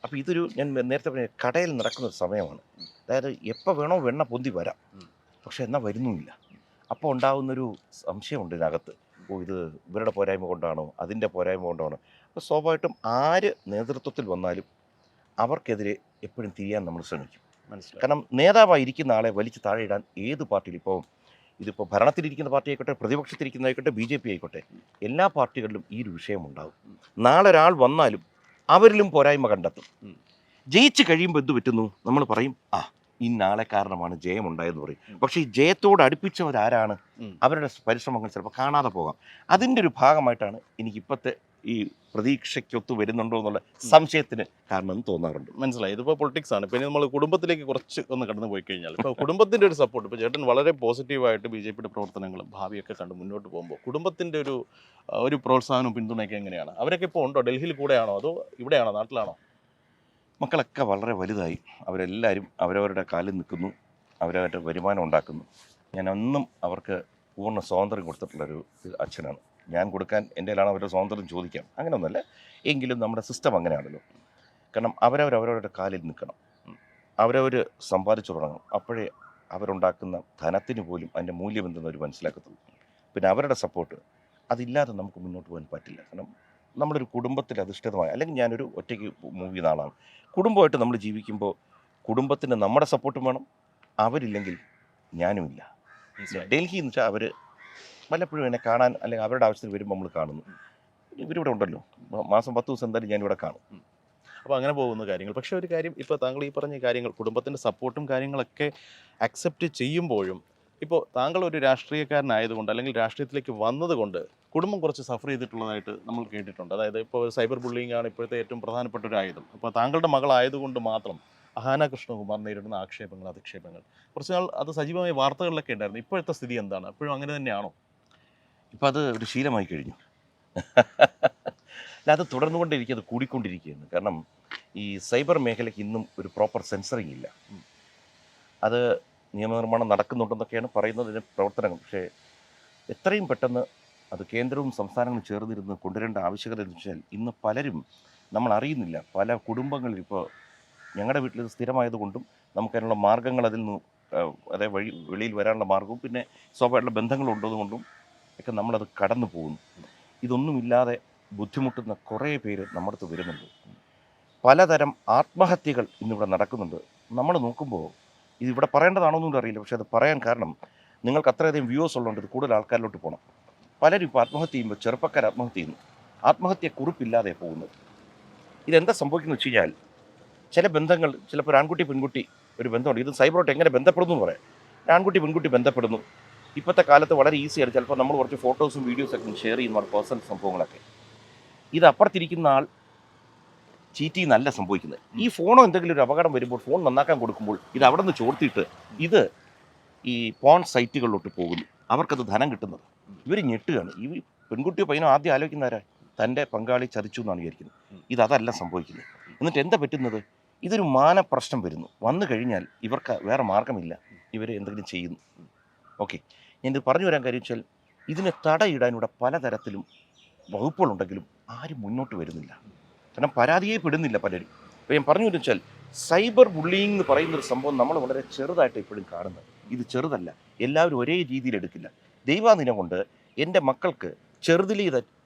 അപ്പോൾ ഞാൻ നേരത്തെ പറഞ്ഞ കടയിൽ നടക്കുന്ന ഒരു സമയമാണ്. അതായത് എപ്പോൾ വേണോ വെണ്ണ പൊന്തി വരാം, പക്ഷെ എന്നാൽ വരുന്നുമില്ല. അപ്പോൾ ഉണ്ടാകുന്നൊരു സംശയമുണ്ട് ഇതിനകത്ത്, ഇത് ഇവരുടെ പോരായ്മ കൊണ്ടാണോ അതിൻ്റെ പോരായ്മ കൊണ്ടാണോ? അപ്പോൾ സ്വാഭാവികമായിട്ടും ആര് നേതൃത്വത്തിൽ വന്നാലും അവർക്കെതിരെ എപ്പോഴും തിരിയാൻ നമ്മൾ ശ്രമിക്കും. കാരണം നേതാവായിരിക്കുന്ന ആളെ വലിച്ച് താഴെയിടാൻ ഏത് പാർട്ടിയിൽ, ഇതിപ്പോൾ ഭരണത്തിലിരിക്കുന്ന പാർട്ടി ആയിക്കോട്ടെ, പ്രതിപക്ഷത്തിരിക്കുന്നതായിക്കോട്ടെ, BJP ആയിക്കോട്ടെ, എല്ലാ പാർട്ടികളിലും ഈ ഒരു വിഷയമുണ്ടാകും. നാളെ ഒരാൾ വന്നാലും അവരിലും പോരായ്മ കണ്ടെത്തും. ജയിച്ച് കഴിയുമ്പോൾ എന്ത് പറ്റുന്നു? നമ്മൾ പറയും ഇന്നാളെ കാരണമാണ് ജയമുണ്ടായെന്ന് പറയും. പക്ഷേ ഈ ജയത്തോട് അടുപ്പിച്ചവരാരാണ്? അവരുടെ പരിശ്രമങ്ങൾ ചിലപ്പോൾ കാണാതെ പോകാം. അതിൻ്റെ ഒരു ഭാഗമായിട്ടാണ് എനിക്കിപ്പോഴത്തെ ഈ പ്രതീക്ഷയ്ക്കൊത്ത് വരുന്നുണ്ടോ എന്നുള്ള സംശയത്തിന് കാരണം തോന്നാറുണ്ട്. മനസ്സിലായി. ഇതിപ്പോൾ പൊളിറ്റിക്സ് ആണ്. പിന്നെ നമ്മൾ കുടുംബത്തിലേക്ക് കുറച്ച് ഒന്ന് കടന്നു പോയി കഴിഞ്ഞാൽ, ഇപ്പോൾ കുടുംബത്തിൻ്റെ ഒരു സപ്പോർട്ട്, ഇപ്പോൾ ചേട്ടൻ വളരെ പോസിറ്റീവായിട്ട് BJP-യുടെ പ്രവർത്തനങ്ങളും ഭാവിയൊക്കെ കണ്ട് മുന്നോട്ട് പോകുമ്പോൾ കുടുംബത്തിൻ്റെ ഒരു പ്രോത്സാഹനവും പിന്തുണയൊക്കെ എങ്ങനെയാണ്? അവരൊക്കെ ഇപ്പോൾ ഉണ്ടോ? ഡൽഹിയിൽ കൂടെയാണോ അതോ ഇവിടെയാണോ, നാട്ടിലാണോ? മക്കളൊക്കെ വളരെ വലുതായി, അവരെല്ലാവരും അവരവരുടെ കാലിൽ നിൽക്കുന്നു, അവരവരുടെ വരുമാനം ഉണ്ടാക്കുന്നു. ഞാൻ ഒന്നും അവർക്ക് പൂർണ്ണ സ്വാതന്ത്ര്യം കൊടുത്തിട്ടുള്ളൊരു അച്ഛനാണ്. ഞാൻ കൊടുക്കാൻ എൻ്റെ കയ്യിലാണ് അവരുടെ സ്വാതന്ത്ര്യം ചോദിക്കാം, അങ്ങനെയൊന്നുമല്ല. എങ്കിലും നമ്മുടെ സിസ്റ്റം അങ്ങനെയാണല്ലോ. കാരണം അവരവരവരുടെ കാലിൽ നിൽക്കണം, അവരവർ സമ്പാദിച്ചു തുടങ്ങണം. അപ്പോഴേ അവരുണ്ടാക്കുന്ന ധനത്തിന് പോലും അതിൻ്റെ മൂല്യം എന്തെന്ന് അവർ മനസ്സിലാക്കത്തുള്ളൂ. പിന്നെ അവരുടെ സപ്പോർട്ട് അതില്ലാതെ നമുക്ക് മുന്നോട്ട് പോകാൻ പറ്റില്ല. കാരണം നമ്മളൊരു കുടുംബത്തിൽ അധിഷ്ഠിതമായ, അല്ലെങ്കിൽ ഞാനൊരു ഒറ്റയ്ക്ക് മൂവ് ചെയ്യുന്ന ആളാണ്. കുടുംബമായിട്ട് നമ്മൾ ജീവിക്കുമ്പോൾ കുടുംബത്തിന് നമ്മുടെ സപ്പോർട്ടും വേണം, അവരില്ലെങ്കിൽ ഞാനുമില്ല. ഡൽഹി എന്ന് വെച്ചാൽ അവർ വല്ലപ്പോഴും എന്നെ കാണാൻ അല്ലെങ്കിൽ അവരുടെ ആവശ്യത്തിന് വരുമ്പോൾ നമ്മൾ കാണുന്നു. ഇവരിവിടെ ഉണ്ടല്ലോ, മാസം 10 ദിവസം എന്തായാലും ഞാനിവിടെ കാണും. അപ്പോൾ അങ്ങനെ പോകുന്ന കാര്യങ്ങൾ. പക്ഷേ ഒരു കാര്യം, ഇപ്പോൾ താങ്കൾ ഈ പറഞ്ഞ കാര്യങ്ങൾ കുടുംബത്തിൻ്റെ സപ്പോർട്ടും കാര്യങ്ങളൊക്കെ അക്സെപ്റ്റ് ചെയ്യുമ്പോഴും ഇപ്പോൾ താങ്കൾ ഒരു രാഷ്ട്രീയക്കാരനായതുകൊണ്ട് അല്ലെങ്കിൽ രാഷ്ട്രീയത്തിലേക്ക് വന്നതുകൊണ്ട് കുടുംബം കുറച്ച് സഫർ ചെയ്തിട്ടുള്ളതായിട്ട് നമ്മൾ കേട്ടിട്ടുണ്ട്. അതായത് ഇപ്പോൾ സൈബർ ബുള്ളിങ് ആണ് ഇപ്പോഴത്തെ ഏറ്റവും പ്രധാനപ്പെട്ട ഒരു ആയുധം. അപ്പോൾ താങ്കളുടെ മകളായതുകൊണ്ട് മാത്രം അഹാന കൃഷ്ണകുമാർ നേരിടുന്ന ആക്ഷേപങ്ങൾ, അധിക്ഷേപങ്ങൾ കുറച്ച് നാൾ അത് സജീവമായ വാർത്തകളിലൊക്കെ ഉണ്ടായിരുന്നു. ഇപ്പോഴത്തെ സ്ഥിതി എന്താണ്? അപ്പോഴും അങ്ങനെ തന്നെയാണോ? ഇപ്പം അത് ഒരു ശീലമായി കഴിഞ്ഞു. അല്ല, അത് തുടർന്നുകൊണ്ടിരിക്കുക, അത് കൂടിക്കൊണ്ടിരിക്കുകയാണ്. കാരണം ഈ സൈബർ മേഖലയ്ക്ക് ഇന്നും ഒരു പ്രോപ്പർ സെൻസറിങ് ഇല്ല. അത് നിയമനിർമ്മാണം നടക്കുന്നുണ്ടെന്നൊക്കെയാണ് പറയുന്നതിന് പ്രവർത്തനങ്ങൾ. പക്ഷേ എത്രയും പെട്ടെന്ന് അത് കേന്ദ്രവും സംസ്ഥാനങ്ങളും ചേർന്നിരുന്ന് കൊണ്ടുവരേണ്ട ആവശ്യകത എന്ന് വെച്ചാൽ ഇന്ന് പലരും നമ്മൾ അറിയുന്നില്ല. പല കുടുംബങ്ങളിൽ ഇപ്പോൾ ഞങ്ങളുടെ വീട്ടിൽ ഇത് സ്ഥിരമായതുകൊണ്ടും നമുക്കതിനുള്ള മാർഗ്ഗങ്ങൾ അതിൽ നിന്ന് അതേ വഴി വെളിയിൽ വരാനുള്ള മാർഗവും പിന്നെ സ്വാഭാവികമായിട്ടുള്ള ബന്ധങ്ങളുള്ളതുകൊണ്ടും ഒക്കെ നമ്മളത് കടന്നു പോകുന്നു. ഇതൊന്നുമില്ലാതെ ബുദ്ധിമുട്ടുന്ന കുറേ പേര് നമ്മുടെ അടുത്ത് വരുന്നുണ്ട്. പലതരം ആത്മഹത്യകൾ ഇന്നിവിടെ നടക്കുന്നുണ്ട്. നമ്മൾ നോക്കുമ്പോൾ ഇതിവിടെ പറയേണ്ടതാണോന്നും അറിയില്ല. പക്ഷേ അത് പറയാൻ കാരണം നിങ്ങൾക്ക് അത്രയധികം വ്യൂവേഴ്സ് ഉള്ളതുകൊണ്ട് ഇത് കൂടുതൽ ആൾക്കാരിലോട്ട് പോകണം. പലരും ഇപ്പോൾ ആത്മഹത്യ ചെയ്യുമ്പോൾ ചെറുപ്പക്കാർ ആത്മഹത്യ ചെയ്യുന്നു. ആത്മഹത്യ കുറിപ്പില്ലാതെ പോകുന്നത്. ഇതെന്താ സംഭവിക്കുന്നത് വെച്ച് കഴിഞ്ഞാൽ ചില ബന്ധങ്ങൾ, ചിലപ്പോൾ ഒരു ആൺകുട്ടി പെൺകുട്ടി ഒരു ബന്ധമുണ്ട്. ഇത് സൈബറോട്ട് എങ്ങനെ ബന്ധപ്പെടുന്നു എന്ന് പറയാം. ആൺകുട്ടി പെൺകുട്ടി ബന്ധപ്പെടുന്നു. ഇപ്പോഴത്തെ കാലത്ത് വളരെ ഈസിയാണ്. ചിലപ്പോൾ നമ്മൾ കുറച്ച് ഫോട്ടോസും വീഡിയോസൊക്കെ ഷെയർ ചെയ്യുന്ന പേഴ്സണൽ സംഭവങ്ങളൊക്കെ. ഇത് അപ്പുറത്തിരിക്കുന്ന ആൾ ചീറ്റ് ചെയ്യുന്നല്ല സംഭവിക്കുന്നത്. ഈ ഫോണോ എന്തെങ്കിലും ഒരു അപകടം വരുമ്പോൾ ഫോൺ നന്നാക്കാൻ കൊടുക്കുമ്പോൾ ഇത് അവിടെ നിന്ന് ചോർത്തിയിട്ട് ഇത് ഈ പോൺ സൈറ്റുകളിലോട്ട് പോകുന്നു. അവർക്കത് ധനം കിട്ടുന്നത്. ഇവർ ഞെട്ടുകയാണ്. ഈ പെൺകുട്ടിയോ പയ്യനോ ആദ്യം ആലോചിക്കുന്നവരാ തൻ്റെ പങ്കാളി ചതിച്ചു എന്നാണ് വിചാരിക്കുന്നത്. ഇതല്ല സംഭവിക്കുന്നത്. എന്നിട്ട് എന്താ പറ്റുന്നത്? ഇതൊരു മാനപ്രശ്നം വരുന്നു. വന്നു കഴിഞ്ഞാൽ ഇവർക്ക് വേറെ മാർഗമില്ല, ഇവർ എന്തെങ്കിലും ചെയ്യുന്നു. ഓക്കെ, ഞാനിത് പറഞ്ഞു വരാൻ കാര്യം വെച്ചാൽ ഇതിനെ തടയിടാനിവിടെ പലതരത്തിലും വകുപ്പുകളുണ്ടെങ്കിലും ആരും മുന്നോട്ട് വരുന്നില്ല. കാരണം പരാതിയെ പെടുന്നില്ല പലരും. ഇപ്പോൾ ഞാൻ പറഞ്ഞു വെച്ചാൽ സൈബർ ബുള്ളിങ് എന്ന് പറയുന്നൊരു സംഭവം നമ്മൾ വളരെ ചെറുതായിട്ട് ഇപ്പോഴും കാണുന്നത്. ഇത് ചെറുതല്ല, എല്ലാവരും ഒരേ രീതിയിൽ എടുക്കില്ല. ദൈവാധീനം കൊണ്ട് എൻ്റെ മക്കൾക്ക് ചെറുതിലേ ഇത്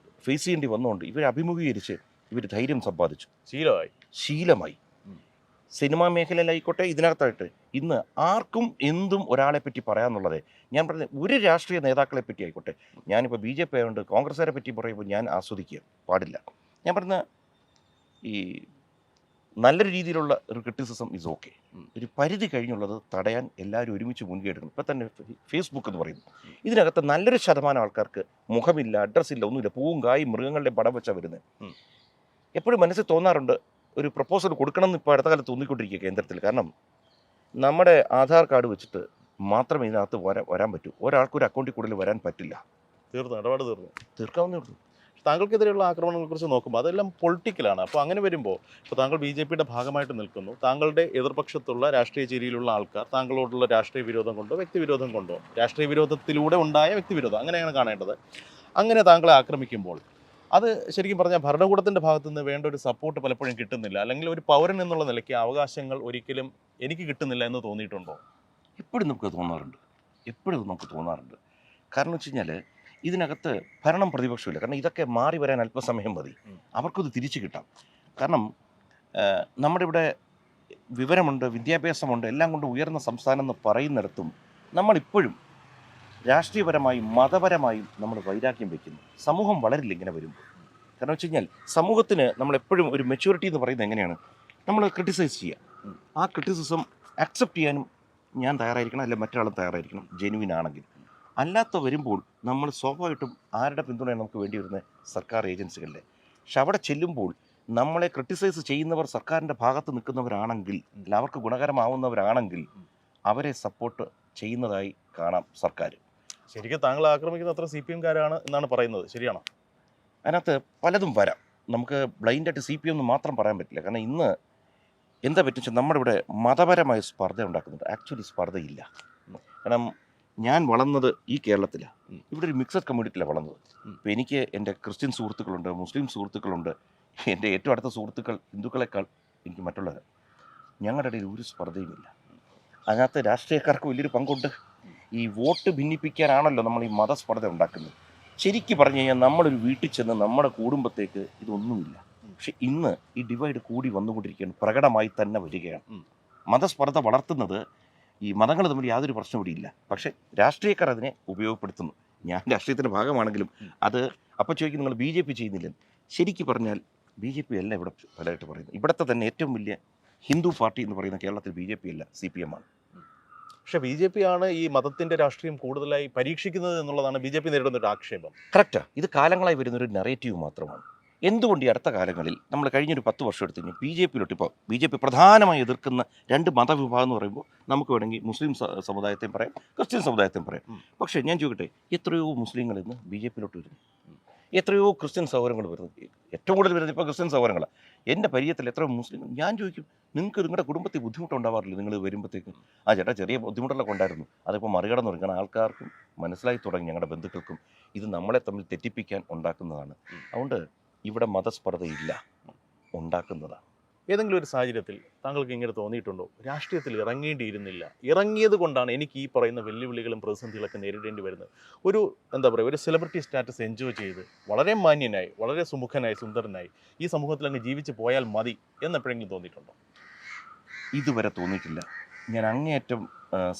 ഫേസ് ചെയ്യേണ്ടി വന്നുകൊണ്ട് ഇവരെ അഭിമുഖീകരിച്ച് ഇവർ ധൈര്യം സമ്പാദിച്ചു. ശീലമായി. സിനിമാ മേഖലയിലായിക്കോട്ടെ, ഇതിനകത്തായിട്ട് ഇന്ന് ആർക്കും എന്തും ഒരാളെ പറ്റി പറയാമെന്നുള്ളത്. ഞാൻ പറഞ്ഞ ഒരു രാഷ്ട്രീയ നേതാക്കളെ പറ്റി ആയിക്കോട്ടെ, ഞാനിപ്പോൾ BJP ആയതുകൊണ്ട് കോൺഗ്രസ്സുകാരെ പറ്റി പറയുമ്പോൾ ഞാൻ ആസ്വദിക്കുക പാടില്ല. ഞാൻ പറഞ്ഞ ഈ നല്ലൊരു രീതിയിലുള്ള ഒരു ക്രിറ്റിസിസം ഈസ് ഓക്കെ. ഒരു പരിധി കഴിഞ്ഞുള്ളത് തടയാൻ എല്ലാവരും ഒരുമിച്ച് മുൻകൈ എടുക്കണം. ഇപ്പം തന്നെ ഫേസ്ബുക്ക് എന്ന് പറയുന്നു, ഇതിനകത്ത് നല്ലൊരു ശതമാനം ആൾക്കാർക്ക് മുഖമില്ല, അഡ്രസ്സില്ല, ഒന്നുമില്ല, പൂവും കായും മൃഗങ്ങളുടെ പടം വെച്ചാൽ വരുന്നത്. എപ്പോഴും മനസ്സിൽ തോന്നാറുണ്ട് ഒരു പ്രപ്പോസൽ കൊടുക്കണമെന്ന് ഇപ്പോൾ അടുത്ത കാലത്ത് തോന്നിക്കൊണ്ടിരിക്കുക കേന്ദ്രത്തിൽ. കാരണം നമ്മുടെ ആധാർ കാർഡ് വെച്ചിട്ട് മാത്രമേ ഇതിനകത്ത് വരാൻ പറ്റൂ. ഒരാൾക്കൊരു അക്കൗണ്ടിൽ കൂടുതൽ വരാൻ പറ്റില്ല. ഇടപാട് തീർക്കാവുന്നേ ഉള്ളൂ. താങ്കൾക്കെതിരെയുള്ള ആക്രമണങ്ങളെക്കുറിച്ച് നോക്കുമ്പോൾ അതെല്ലാം പൊളിറ്റിക്കലാണ്. അപ്പോൾ അങ്ങനെ വരുമ്പോൾ ഇപ്പോൾ താങ്കൾ BJPയുടെ ഭാഗമായിട്ട് നിൽക്കുന്നു. താങ്കളുടെ എതിർപക്ഷത്തുള്ള രാഷ്ട്രീയ ചേരിയിലുള്ള ആൾക്കാർ താങ്കളോടുള്ള രാഷ്ട്രീയ വിരോധം കൊണ്ടോ വ്യക്തിവിരോധം കൊണ്ടോ, രാഷ്ട്രീയ വിരോധത്തിലൂടെ ഉണ്ടായ വ്യക്തിവിരോധം അങ്ങനെയാണ് കാണേണ്ടത്, അങ്ങനെ താങ്കളെ ആക്രമിക്കുമ്പോൾ അത് ശരിക്കും പറഞ്ഞാൽ ഭരണകൂടത്തിൻ്റെ ഭാഗത്തു നിന്ന് വേണ്ട ഒരു സപ്പോർട്ട് പലപ്പോഴും കിട്ടുന്നില്ല, അല്ലെങ്കിൽ ഒരു പൗരൻ എന്നുള്ള നിലയ്ക്ക് അവകാശങ്ങൾ ഒരിക്കലും എനിക്ക് കിട്ടുന്നില്ല എന്ന് തോന്നിയിട്ടുണ്ടോ? എപ്പോഴും നമുക്ക് തോന്നാറുണ്ട്. കാരണം വെച്ച് കഴിഞ്ഞാൽ ഇതിനകത്ത് ഭരണം പ്രതിപക്ഷമില്ല. കാരണം ഇതൊക്കെ മാറി വരാൻ അല്പസമയം മതി, അവർക്കത് തിരിച്ചു കിട്ടാം. കാരണം നമ്മുടെ ഇവിടെ വിവരമുണ്ട്, വിദ്യാഭ്യാസമുണ്ട്, എല്ലാം കൊണ്ട് ഉയർന്ന സംസ്ഥാനം എന്ന് പറയുന്നിടത്തും നമ്മളിപ്പോഴും രാഷ്ട്രീയപരമായും മതപരമായും നമ്മൾ വൈരാഗ്യം വയ്ക്കുന്നു. സമൂഹം വളരില്ല ഇങ്ങനെ വരുമ്പോൾ. കാരണം വെച്ച് കഴിഞ്ഞാൽ സമൂഹത്തിന് നമ്മളെപ്പോഴും ഒരു മെച്യൂരിറ്റി എന്ന് പറയുന്നത് എങ്ങനെയാണ്? നമ്മൾ ക്രിട്ടിസൈസ് ചെയ്യുക, ആ ക്രിട്ടിസിസം അക്സെപ്റ്റ് ചെയ്യാനും ഞാൻ തയ്യാറായിരിക്കണം, അല്ലെങ്കിൽ മറ്റൊരാളും തയ്യാറായിരിക്കണം, ജെനുവിൻ ആണെങ്കിൽ. അല്ലാത്ത വരുമ്പോൾ നമ്മൾ സ്വാഭാവികമായിട്ടും ആരുടെ പിന്തുണയാണ് നമുക്ക് വേണ്ടി വരുന്നത്? സർക്കാർ ഏജൻസികളുടെ. പക്ഷെ അവിടെ ചെല്ലുമ്പോൾ നമ്മളെ ക്രിട്ടിസൈസ് ചെയ്യുന്നവർ സർക്കാരിൻ്റെ ഭാഗത്ത് നിൽക്കുന്നവരാണെങ്കിൽ, അല്ല അവർക്ക് ഗുണകരമാവുന്നവരാണെങ്കിൽ അവരെ സപ്പോർട്ട് ചെയ്യുന്നതായി കാണാം സർക്കാർ. ശരിക്കും താങ്കൾ ആക്രമിക്കുന്ന അത്ര CPM-കാരാണ് എന്നാണ് പറയുന്നത്, ശരിയാണോ? അതിനകത്ത് പലതും വരാം. നമുക്ക് ബ്ലൈൻഡായിട്ട് CPM എന്ന് മാത്രം പറയാൻ പറ്റില്ല. കാരണം ഇന്ന് എന്താ പറ്റുക, നമ്മുടെ ഇവിടെ മതപരമായ സ്പർദ്ധ ഉണ്ടാക്കുന്നുണ്ട്. ആക്ച്വലി സ്പർദ്ധയില്ല. കാരണം ഞാൻ വളർന്നത് ഈ കേരളത്തിലാണ്. ഉം. ഇവിടെ ഒരു മിക്സഡ് കമ്മ്യൂണിറ്റിയിലാണ് വളർന്നത്. ഉം. അപ്പോൾ എനിക്ക് എൻ്റെ ക്രിസ്ത്യൻ സുഹൃത്തുക്കളുണ്ട്, മുസ്ലിം സുഹൃത്തുക്കളുണ്ട്. എൻ്റെ ഏറ്റവും അടുത്ത സുഹൃത്തുക്കൾ ഹിന്ദുക്കളെക്കാൾ എനിക്ക് മറ്റുള്ളവർ. ഞങ്ങളുടെ ഇടയിൽ ഒരു സ്പർദ്ധയുമില്ല. അതിനകത്ത് രാഷ്ട്രീയക്കാർക്ക് വലിയൊരു പങ്കുണ്ട്. ഈ വോട്ട് ഭിന്നിപ്പിക്കാനാണല്ലോ നമ്മൾ ഈ മതസ്പർദ്ധ ഉണ്ടാക്കുന്നത്. ശരിക്കും പറഞ്ഞു കഴിഞ്ഞാൽ നമ്മളൊരു വീട്ടിൽ ചെന്ന് നമ്മുടെ കുടുംബത്തേക്ക് ഇതൊന്നുമില്ല. പക്ഷെ ഇന്ന് ഈ ഡിവൈഡ് കൂടി വന്നുകൊണ്ടിരിക്കുകയാണ്, പ്രകടമായി തന്നെ വരികയാണ്. മതസ്പർദ്ധ വളർത്തുന്നത് ഈ മതങ്ങൾ തമ്മിൽ യാതൊരു പ്രശ്നവും ഇവിടെ ഇല്ല. പക്ഷേ രാഷ്ട്രീയക്കാർ അതിനെ ഉപയോഗപ്പെടുത്തുന്നു. ഞാൻ രാഷ്ട്രീയത്തിൻ്റെ ഭാഗമാണെങ്കിലും അത് അപ്പോൾ ചോദിക്കും നിങ്ങൾ BJP ചെയ്യുന്നില്ലെന്ന്. ശരിക്കും പറഞ്ഞാൽ BJP അല്ല ഇവിടെ പലതായിട്ട് പറയുന്നത്. ഇവിടുത്തെ തന്നെ ഏറ്റവും വലിയ ഹിന്ദു പാർട്ടി എന്ന് പറയുന്ന കേരളത്തിൽ BJP അല്ല, CPM ആണ്. പക്ഷേ BJP ആണ് ഈ മതത്തിന്റെ രാഷ്ട്രീയം കൂടുതലായി പരീക്ഷിക്കുന്നത് എന്നുള്ളതാണ് BJP നേരിടുന്ന ഒരു ആക്ഷേപം. കറക്റ്റാണ്. ഇത് കാലങ്ങളായി വരുന്നൊരു നെറേറ്റീവ് മാത്രമാണ്. എന്തുകൊണ്ട് ഈ അടുത്ത കാലങ്ങളിൽ നമ്മൾ കഴിഞ്ഞൊരു 10 വർഷം എടുത്തു കഴിഞ്ഞാൽ BJPയിലോട്ട് ഇപ്പോൾ BJP പ്രധാനമായി എതിർക്കുന്ന 2 മതവിഭാഗം എന്ന് പറയുമ്പോൾ നമുക്ക് വേണമെങ്കിൽ മുസ്ലിം സമുദായത്തെയും പറയാം, ക്രിസ്ത്യൻ സമുദായത്തെയും പറയാം. പക്ഷേ ഞാൻ ചോദിക്കട്ടെ, എത്രയോ മുസ്ലിങ്ങൾ ഇന്ന് BJPയിലോട്ട് വരുന്നു, എത്രയോ ക്രിസ്ത്യൻ സഹോദരങ്ങൾ വരുന്നത്. ഏറ്റവും കൂടുതൽ വരുന്നത് ഇപ്പോൾ ക്രിസ്ത്യൻ സഹോദരങ്ങളാണ്. എൻ്റെ പരിചയത്തിൽ എത്രയോ മുസ്ലിങ്ങൾ. ഞാൻ ചോദിക്കും, നിങ്ങൾക്ക് നിങ്ങളുടെ കുടുംബത്തിൽ ബുദ്ധിമുട്ടുണ്ടാവാറില്ല നിങ്ങൾ വരുമ്പോഴത്തേക്കും? ആ ചേട്ടാ, ചെറിയ ബുദ്ധിമുട്ടുകളൊക്കെ ഉണ്ടായിരുന്നു, അതിപ്പോൾ മറികടന്നു തുടങ്ങി. കാരണം ആൾക്കാർക്കും മനസ്സിലായി തുടങ്ങി, ഞങ്ങളുടെ ബന്ധുക്കൾക്കും ഇത് നമ്മളെ തമ്മിൽ തെറ്റിപ്പിക്കാൻ ഉണ്ടാക്കുന്നതാണ്. അതുകൊണ്ട് ഇവിടെ മതസ്പർദ്ധയില്ല, ഉണ്ടാക്കുന്നതാണ്. ഏതെങ്കിലും ഒരു സാഹചര്യത്തിൽ താങ്കൾക്ക് ഇങ്ങനെ തോന്നിയിട്ടുണ്ടോ, രാഷ്ട്രീയത്തിൽ ഇറങ്ങേണ്ടിയിരുന്നില്ല, ഇറങ്ങിയത് കൊണ്ടാണ് എനിക്ക് ഈ പറയുന്ന വെല്ലുവിളികളും പ്രതിസന്ധികളൊക്കെ നേരിടേണ്ടി വരുന്നത്? ഒരു എന്താ പറയുക, ഒരു സെലിബ്രിറ്റി സ്റ്റാറ്റസ് എൻജോയ് ചെയ്ത് വളരെ മാന്യനായി, വളരെ സുമുഖനായി, സുന്ദരനായി ഈ സമൂഹത്തിൽ അങ്ങ് ജീവിച്ച് പോയാൽ മതി എന്നെപ്പോഴെങ്കിലും തോന്നിയിട്ടുണ്ടോ? ഇതുവരെ തോന്നിയിട്ടില്ല. ഞാൻ അങ്ങേയറ്റം